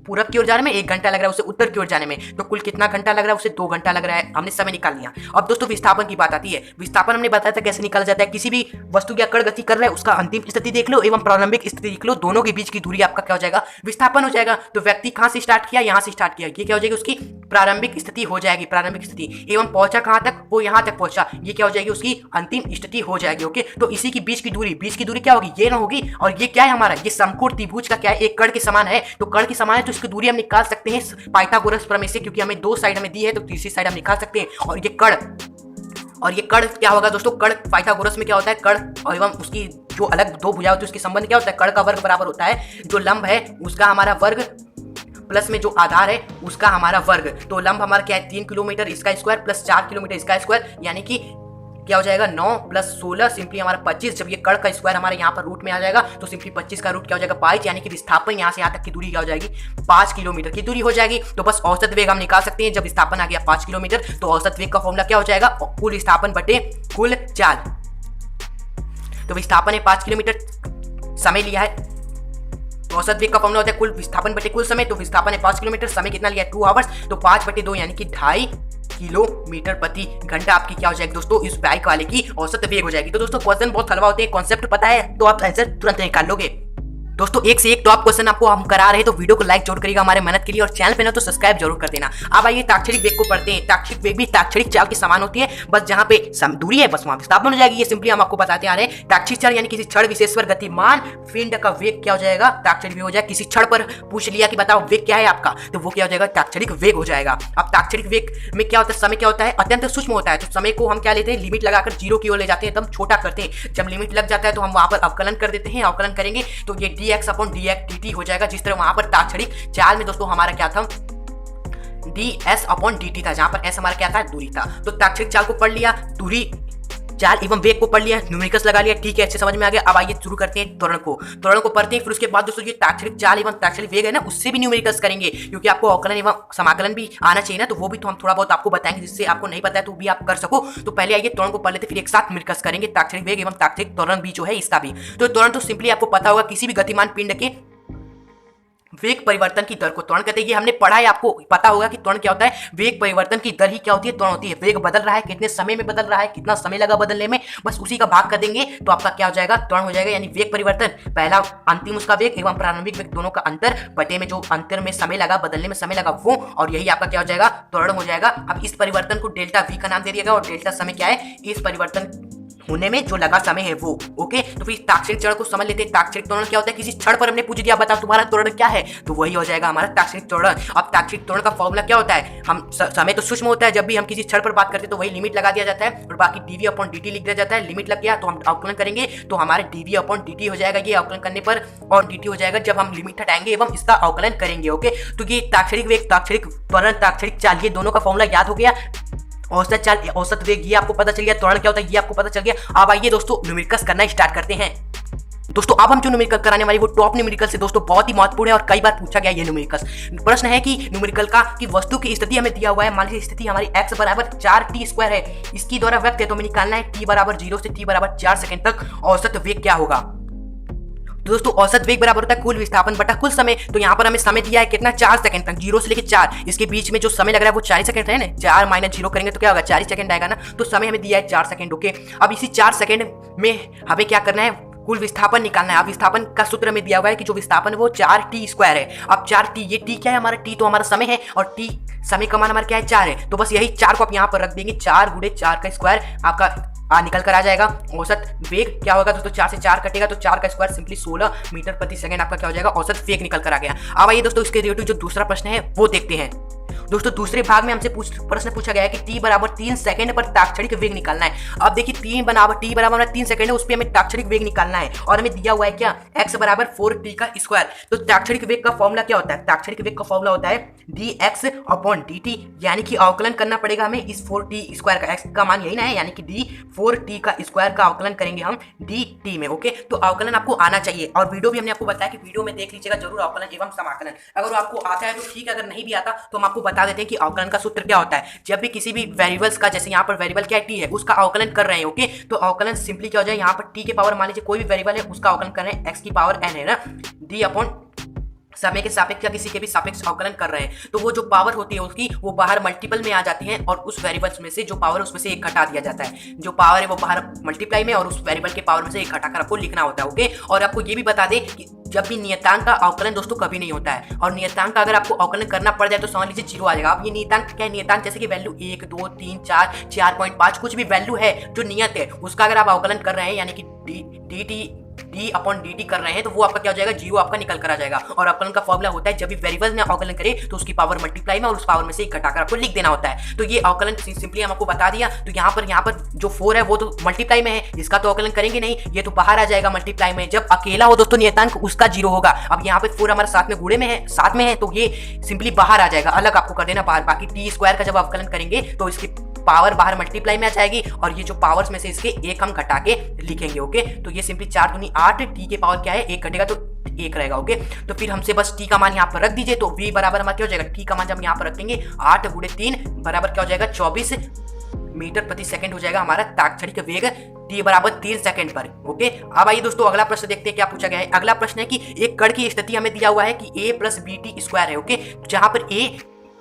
पूरब की ओर जाने में, 1 घंटा लग रहा है उसे उत्तर की ओर जाने में, तो कुल कितना घंटा लग रहा है उसे 2 घंटा लग रहा है, हमने समय निकाल लिया। अब दोस्तों विस्थापन की बात आती है। विस्थापन हमने बताया था कैसे निकाला जाता है, किसी भी वस्तु की अकड़ गति कर रहा है उसका अंतिम स्थिति देख लो एवं प्रारंभिक स्थिति देख लो, दोनों के बीच की दूरी आपका क्या हो जाएगा विस्थापन हो जाएगा। तो व्यक्ति कहां से स्टार्ट किया, यहां से स्टार्ट किया, ये क्या हो जाएगी उसकी प्रारंभिक स्थिति हो जाएगी, प्रारंभिक स्थिति। एवं पहुंचा कहां तक, वो यहां तक पहुंचा, ये क्या हो जाएगी, उसकी अंतिम स्थिति हो जाएगी। ओके, तो इसी की बीच की दूरी क्या होगी, ये ना होगी। और ये क्या है हमारा, ये समकोण त्रिभुज का क्या है, एक कण के समान है। तो कण के समान है तो इसकी दूरी हम निकाल सकते हैं पाइथागोरस प्रमेय से, क्योंकि हमें 2 साइड हमें दी है तो तीसरी साइड हम निकाल सकते हैं। और ये कण क्या होगा दोस्तों, कण पाइथागोरस में क्या होता है, कण और एवं उसकी जो अलग दो भुजा होती है उसके संबंध क्या होता है, कण का वर्ग बराबर होता है जो लंब है उसका हमारा वर्ग प्लस में जो आधार है उसका हमारा वर्ग। तो लंब हमारा क्या है 3 किलोमीटर इसका स्क्वायर प्लस 4 किलोमीटर इसका स्क्वायर, यानी कि क्या हो जाएगा 9 प्लस 16 सिंपली हमारा 25। जब ये कण का स्क्वायर हमारे यहाँ पर रूट में आ जाएगा तो सिंपली 25 का रूट क्या हो जाएगा 22, यानी कि विस्थापन यहाँ से यहाँ तक की दूरी क्या हो जाएगी 5 किलोमीटर की दूरी हो जाएगी। तो बस औसत वेग हम निकाल सकते हैं। जब विस्थापन आ गया 5 किलोमीटर तो औसत वेग का फॉर्मूला क्या हो जाएगा, कुल विस्थापन बटे कुल चाल। तो विस्थापन है 5 किलोमीटर, समय लिया है, तो औसत वेग का फॉर्मूला होता है कुल विस्थापन बटे कुल समय। तो विस्थापन है 5 किलोमीटर, समय कितना लिया है 2 आवर्स, तो 5/2 यानी कि 2.5 किलोमीटर प्रति घंटा आपकी क्या हो जाएगी दोस्तों, इस बाइक वाले की औसत वेग हो जाएगी। तो दोस्तों क्वेश्चन बहुत हलवा होते हैं, कॉन्सेप्ट पता है तो आप आंसर तुरंत निकाल लोगे। दोस्तों एक से एक टॉप क्वेश्चन आपको हम करा रहे हैं, तो वीडियो को लाइक जरूर करिएगा हमारे मेहनत के लिए, और चैनल पे ना तो सब्सक्राइब जरूर कर देना। अब आइए ताक्षणिक वेग को पढ़ते हैं। ताक्षणिक वेग भी ताक्षणिक चाल के समान होती है, बस जहां पे दूरी है बस वहां विस्थापन हो जाएगी। ये सिंपली हम आपको बताते आ रहे हैं। ताक्षणिक चाल यानी किसी क्षण विशेष पर गतिमान पिंड का वेग क्या हो जाएगा, ताक्षणिक वेग हो जाएगा। किसी क्षण पर पूछ लिया कि बताओ वेग क्या है आपका, तो वो क्या हो जाएगा, ताक्षणिक वेग हो जाएगा। अब ताक्षणिक वेग में क्या होता है, समय क्या होता है अत्यंत सूक्ष्म होता है। तो समय को हम क्या लेते हैं, लिमिट लगाकर 0 की ओर ले जाते हैं, एकदम छोटा करते हैं। जब लिमिट लग जाता है तो हम वहां पर अवकलन कर देते हैं। अवकलन करेंगे तो ये dx/dx/dt हो जाएगा। जिस तरह वहां पर ताक्षणिक चाल में दोस्तों हमारा क्या था, ds/dt था, जहां पर s हमारा क्या था, दूरी था। तो ताक्षणिक चाल को पढ़ लिया, दूरी चाल एवं वेग को पढ़ लिया, न्यूमेरिकल्स लगा लिया, ठीक है, अच्छे समझ में आ गया। अब आइए शुरू करते हैं त्वरण को पढ़ते हैं। फिर उसके बाद दोस्तों ये ताक्षणिक चाल एवं ताक्षणिक वेग है ना, उससे भी न्यूमेरिकल्स करेंगे, क्योंकि आपको अवकलन एवं समाकलन भी आना चाहिए ना, तो वो भी तो हम थोड़ा बहुत आपको बताएंगे, जिससे आपको नहीं पता है तो भी आप कर सको। तो पहले आइए त्वरण को पढ़ लेते, फिर एक साथ न्यूमेरिकल्स करेंगे ताक्षणिक वेग एवं ताक्षणिक त्वरण भी जो है इसका भी। तो त्वरण तो सिंपली आपको पता होगा, किसी भी गतिमान पिंड के वेग परिवर्तन की दर को त्वरण कहते हैं। ये हमने पढ़ा है, आपको पता होगा कि त्वरण क्या होता है, वेग परिवर्तन की दर ही क्या होती है, त्वरण होती है। वेग बदल रहा है, कितने समय में बदल रहा है, कितना समय लगा बदलने में, बस उसी का भाग कर देंगे तो आपका क्या हो जाएगा, त्वरण हो जाएगा। यानी वेग परिवर्तन पहला अंतिम उसका वेग एवं प्रारंभिक वेग दोनों का अंतर बटे में जो अंतर में समय लगा, बदलने में समय लगा वो, और यही आपका क्या हो जाएगा, त्वरण हो जाएगा। अब इस परिवर्तन को डेल्टा वी का नाम दे दिया गया, और डेल्टा समय क्या है, इस परिवर्तन होने में जो लगा समय है वो। ओके, तो फिर ताक्षणिक त्वरण को समझ लेते हैं। ताक्षणिक त्वरण क्या होता है, किसी क्षण पर हमने पूछ दिया बताओ तुम्हारा त्वरण क्या है, तो वही हो जाएगा हमारा ताक्षणिक त्वरण। अब ताक्षणिक त्वरण का फॉर्मूला क्या होता है, हम समय तो सूक्ष्म होता है, जब भी हम किसी क्षण पर बात करते हैं तो वही लिमिट लगा दिया जाता है, और बाकी dv/dt लिख दिया जाता है। लिमिट लग गया तो हम अवकलन करेंगे तो हमारे dv/dt हो जाएगा, ये अवकलन करने पर, और dt हो जाएगा जब हम लिमिट हटाएंगे एवं इसका अवकलन करेंगे। ओके, तो ये ताक्षणिक वेग, ताक्षणिक त्वरण, ताक्षणिक चाल, ये दोनों का फॉर्मूला याद हो गया। औसत चाल, औसत वेग ये आपको पता चल गया, त्वरण क्या होता है ये आपको पता चल गया। अब आइए दोस्तों न्यूमेरिकल्स करना स्टार्ट करते हैं। दोस्तों अब हम जो न्यूमेरिकल कराने वाले वो टॉप न्यूमेरिकल से दोस्तों बहुत ही महत्वपूर्ण है, और कई बार पूछा गया ये न्यूमेरिकल्स। प्रश्न है कि न्यूमेरिकल का कि वस्तु की स्थिति हमें दिया हुआ है, मान लीजिए स्थिति हमारी x = 4t² है, इसकी द्वारा व्यक्त है, तो हमें निकालना है t = 0 से t = 4 सेकंड तक औसत वेग क्या होगा। तो दोस्तों औसत वेग बराबर होता है कुल विस्थापन बटा कुल समय। तो यहाँ पर हमें समय दिया है कितना, 4 सेकंड तक, 0 से लेकर 4, इसके बीच में जो समय लग रहा है वो 4 सेकंड है ना, 4 - 0 करेंगे तो क्या होगा, 4 सेकंड आएगा ना। तो समय हमें दिया है 4 सेकंड। ओके, अब इसी 4 सेकंड में हमें क्या करना है, कुल विस्थापन निकालना है। अब विस्थापन का सूत्र में दिया हुआ है कि जो विस्थापन है वो 4t² है। अब 4t, ये t क्या है, हमारा t तो हमारा समय है, और t समय का मान हमारा क्या है, 4 है। तो बस यही 4 को आप यहाँ पर रख देंगे, 4 × 4 का स्क्वायर आपका निकल कर आ जाएगा। औसत वेग क्या होगा दोस्तों, 4 से 4 कटेगा तो 4 का स्क्वायर सिंपली 16 मीटर प्रति सेकंड आपका क्या हो जाएगा, औसत वेग निकल कर आ गया। अब आइए दोस्तों इसके रिलेटेड जो दूसरा प्रश्न है वो देखते हैं। दोस्तों दूसरे भाग में हमसे प्रश्न पूछा गया है कि t = 3 सेकंड पर ताक्षणिक वेग निकालना है। अब देखिए t = 3 सेकंड है, उस पर हमें ताक्षणिक वेग निकालना है, और हमें दिया हुआ है क्या, x = 4t का स्क्वायर। तो ताक्षणिक वेग का फॉर्मूला क्या होता है, ताक्षणिक वेग का फॉर्मूला होता है dx/dt, यानी कि अवकलन करना पड़ेगा हमें इस 4t² का, x का मान यही ना है, यानी कि d4t का स्क्वायर का अवकलन करेंगे हम dt में। ओके, तो अवकलन आपको आना चाहिए, और वीडियो भी हमने आपको बताया कि वीडियो में देख लीजिएगा जरूर अवकलन एवं समाकलन। अगर आपको आता है तो ठीक है, अगर नहीं भी आता तो हम आपको बता देते हैं कि अवकलन का सूत्र क्या होता है। जब भी किसी भी वेरिएबल्स का, जैसे यहाँ पर वेरिएबल क्या है, t है, उसका अवकलन कर रहे हैं, ओके, तो अवकलन सिंपली क्या हो जाए, यहाँ पर t के पावर मान लीजिए कोई भी वेरिएबल है उसका अवकलन कर रहे हैं, x की पावर n है ना, d/, समय के सापेक्ष या किसी के भी सापेक्ष अवकलन कर रहे हैं तो वो जो पावर होती है उसकी वो बाहर मल्टीपल में आ जाती है और उस वेरिएबल्स में से जो पावर है उसमें से एक घटा दिया जाता है। जो पावर है वो बाहर मल्टीप्लाई में और उस वेरिएबल के पावर में से एक घटाकर आपको लिखना होता है। ओके, और आपको ये भी बता दें कि जब भी नियतांक का अवकलन दोस्तों कभी नहीं होता है और नियतांक का अगर आपको अवकलन करना पड़ जाए तो समझ लीजिए 0 आ जाएगा। अब ये नियतांक क्या है? नियतांक जैसे कि वैल्यू 1, 2, 3, 4, 4.5 कुछ भी वैल्यू है जो नियत है उसका अगर आप अवकलन कर रहे हैं यानी कि dt कर रहे हैं तो वो आपका क्या हो जाएगा? 0 आपका निकल कर आ जाएगा। और अवकलन का फॉर्मूला होता है जब भी वेरिएबल में अवकलन करें तो उसकी पावर मल्टीप्लाई में और उस पावर में से एक घटाकर आपको लिख देना होता है। तो ये अवकलन सिंपली हम आपको बता दिया। तो यहाँ पर जो 4 है वो तो मल्टीप्लाई में है, इसका तो अवकलन करेंगे नहीं, ये तो बाहर आ जाएगा मल्टीप्लाई में। जब अकेला हो दोस्तों नियतांक उसका 0 होगा। अब यहाँ पे 4 हमारे साथ में गुणे में है, साथ में है, तो ये सिंपली बाहर आ जाएगा, अलग आपको कर देना बाहर। बाकी टी स्क्वायर का जब अवकलन करेंगे तो इसकी पावर बाहर मल्टीप्लाई में आ जाएगी और ये जो पावर्स में से इसके एक हम घटा के लिखेंगे। ओके, तो ये सिंपली 4 दूनी 8, टी के पावर क्या है? 1 घटेगा तो 1 रहेगा। ओके, तो फिर हमसे बस टी का मान यहाँ पर रख दीजिए। तो v बराबर हमारा क्या हो जाएगा? टी का मान जब यहाँ पर रखेंगे 8 गुणे 3 बराबर क्या हो जाएगा? 24 मीटर प्रति सेकंड हो जाएगा हमारा ताक्षणिक वेग t बराबर 3 सेकंड पर। ओके, अब आइए दोस्तों अगला प्रश्न देखते हैं क्या पूछा गया है। अगला प्रश्न है कि एक कण की स्थिति हमें दिया हुआ है कि a प्लस बी टी स्क्वायर है। ओके, जहां पर a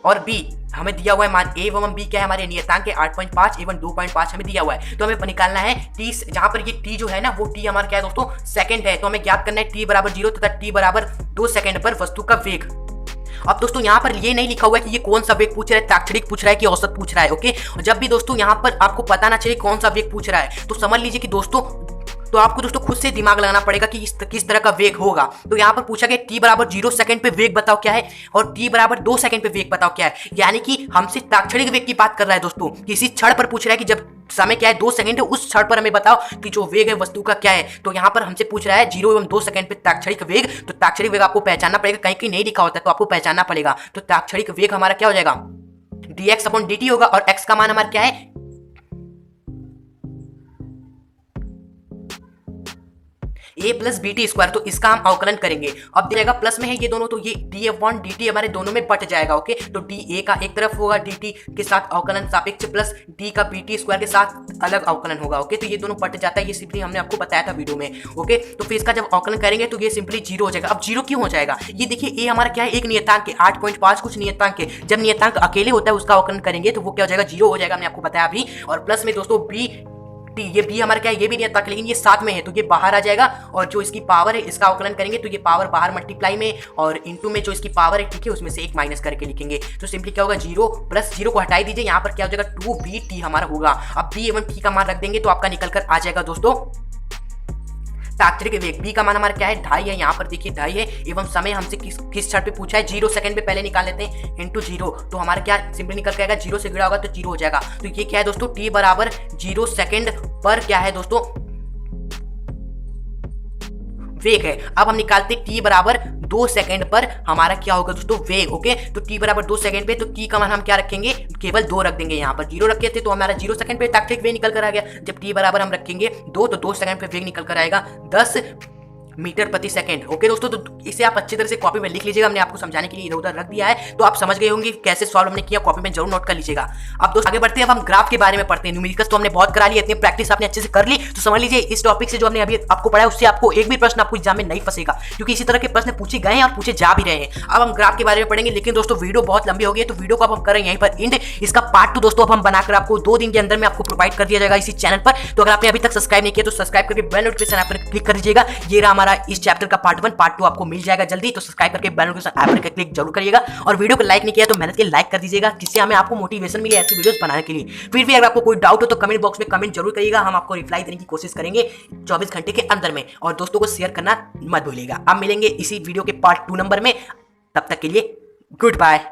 और b हमें दिया हुआ है मान a एवं b क्या है? हमारे नियतांक है 8.5 एवं 2.5 हमें दिया हुआ है। तो हमें निकालना है t, जहां पर ये t जो है ना वो t हमारा क्या है दोस्तों? सेकंड है। तो हमें ज्ञात करना है t बराबर 0 तथा t बराबर 2 सेकंड पर वस्तु का वेग। अब दोस्तों यहाँ पर ये नहीं लिखा हुआ है कि ये कौन सा वेग पूछ रहा है, ताक्षणिक पूछ रहा है कि औसत पूछ रहा है। ओके, जब भी दोस्तों यहाँ पर आपको पता ना चाहिए कौन सा वेग पूछ रहा है तो समझ लीजिए कि दोस्तों तो आपको दोस्तों खुद से दिमाग लगाना पड़ेगा कि किस तरह का वेग होगा। तो यहाँ पर पूछा गया t बराबर 0 सेकंड पे वेग बताओ क्या है और t बराबर 2 सेकंड पे वेग बताओ क्या है। यानी कि हमसे ताक्षणिक वेग की बात कर रहा है दोस्तों। किसी क्षण पर पूछ रहा है कि जब समय क्या है 2 सेकंड है, उस क्षण पर हमें बताओ कि जो वेग है वस्तु का क्या है। तो यहाँ पर हमसे पूछ रहा है 0 एवं 2 सेकंड पे ताक्षणिक वेग। तो ताक्षणिक वेग आपको पहचानना पड़ेगा, कहीं कहीं नहीं लिखा होता है तो आपको पहचानना पड़ेगा। तो ताक्षणिक वेग हमारा क्या हो जाएगा? dx अपॉन dt होगा और x का मान हमारा क्या है? a प्लस बी टी स्क्वायर। तो इसका हम अवकलन करेंगे। अब जाएगा प्लस में है ये दोनों, तो ये डी अपॉन डी टी हमारे दोनों में बट जाएगा। ओके, तो डी ए का एक तरफ होगा डी टी के साथ अवकलन सापेक्ष प्लस डी का बी टी स्क्वायर के साथ अलग अवकलन होगा। ओके, तो ये दोनों बट जाता है, ये सिंपली हमने आपको बताया था वीडियो में। ओके, तो फिर इसका जब अवकलन करेंगे तो ये सिंपली 0 हो जाएगा। अब 0 क्यों हो जाएगा? ये देखिए ए हमारा क्या है? एक नियतांक है, 8.5 कुछ नियतांक है। जब नियतांक अकेले होता है उसका अवकलन करेंगे तो वो क्या हो जाएगा? 0 हो जाएगा, हमने आपको बताया अभी। और प्लस में दोस्तों बी टी, ये बी हमारा क्या है? ये भी नियतांक, लेकिन ये साथ में है तो ये बाहर आ जाएगा। और जो इसकी पावर है इसका अवकलन करेंगे तो ये पावर बाहर मल्टीप्लाई में और इनटू में जो इसकी पावर है, ठीक है, उसमें से एक माइनस करके लिखेंगे। तो सिंपली क्या होगा? 0 प्लस 0 को हटाई दीजिए, यहाँ पर क्या हो जाएगा? 2bt हमारा होगा। अब b एवं t का मान रख देंगे तो आपका निकल कर आ जाएगा दोस्तों ताक्षणिक वेग। b का मान हमारा क्या है? 2.5 है, यहाँ पर देखिए 2.5 है। एवं समय हमसे किस क्षण पे पूछा है? 0 सेकंड पे पहले निकाल लेते हैं इंटू 0। तो हमारा क्या सिंपली निकल के आएगा? 0 से गिरा होगा तो 0 हो जाएगा। तो ये क्या है दोस्तों? t बराबर 0 सेकंड पर क्या है दोस्तों? वेग है। अब हम निकालते t बराबर 2 सेकंड पर हमारा क्या होगा दोस्तों? वेग। ओके, तो t बराबर 2 सेकंड पे तो t का मान हम क्या रखेंगे? केवल 2 रख देंगे। यहाँ पर 0 रखे थे तो हमारा 0 सेकंड पे ताक्षणिक वेग निकल कर आ गया। जब t बराबर हम रखेंगे 2 तो 2 सेकंड पे वेग निकल कर आएगा 10 मीटर प्रति सेकंड। ओके दोस्तों, तो इसे आप अच्छी तरह से कॉपी में लिख लीजिएगा, हमने आपको समझाने के लिए इधर उधर रख दिया है तो आप समझ गए होंगे कैसे सॉल्व हमने किया। कॉपी में जरूर नोट कर लीजिएगा। अब दोस्तों आगे बढ़ते हैं, अब हम ग्राफ के बारे में पढ़ते हैं। न्यूमेरिकल्स तो हमने बहुत करा लिया, इतनी प्रैक्टिस आपने अच्छे से कर ली तो समझ लीजिए इस टॉपिक से जो हमने अभी आपको पढ़ा है उससे आपको एक भी प्रश्न आपको एग्जाम में नहीं फंसेगा, क्योंकि इसी तरह के प्रश्न पूछे गए हैं और पूछे जा भी रहे हैं। अब हम ग्राफ के बारे में पढ़ेंगे, लेकिन दोस्तों वीडियो बहुत लंबी हो गई है तो वीडियो को अब हम करें यहीं पर एंड। इसका पार्ट 2 दोस्तों अब हम बनाकर आपको 2 दिन के अंदर में आपको प्रोवाइड कर दिया जाएगा इसी चैनल पर। तो अगर आपने अभी तक सब्सक्राइब नहीं किया तो सब्सक्राइब करके बेल नोटिफिकेशन ऐप पर क्लिक कर दीजिएगा। ये रहा हमारा इस चैप्टर का पार्ट 1। पार्ट 2 आपको मिल जाएगा जल्दी, तो सब्सक्राइब करके बेल नोटिफिकेशन ऐप पर क्लिक जरूर करिएगा। और वीडियो को लाइक नहीं किया तो मेहनत के लाइक कर दीजिएगा, जिससे हमें आपको मोटिवेशन मिले ऐसी वीडियोस बनाने के लिए। फिर भी अगर आपको कोई डाउट हो तो कमेंट बॉक्स में कमेंट जरूर करिएगा, हम आपको रिप्लाई देने की कोशिश करेंगे 24 घंटे के अंदर में। और दोस्तों को शेयर करना मत भूलिएगा। अब मिलेंगे इसी वीडियो के पार्ट 2 नंबर में, तब तक के लिए गुड बाय।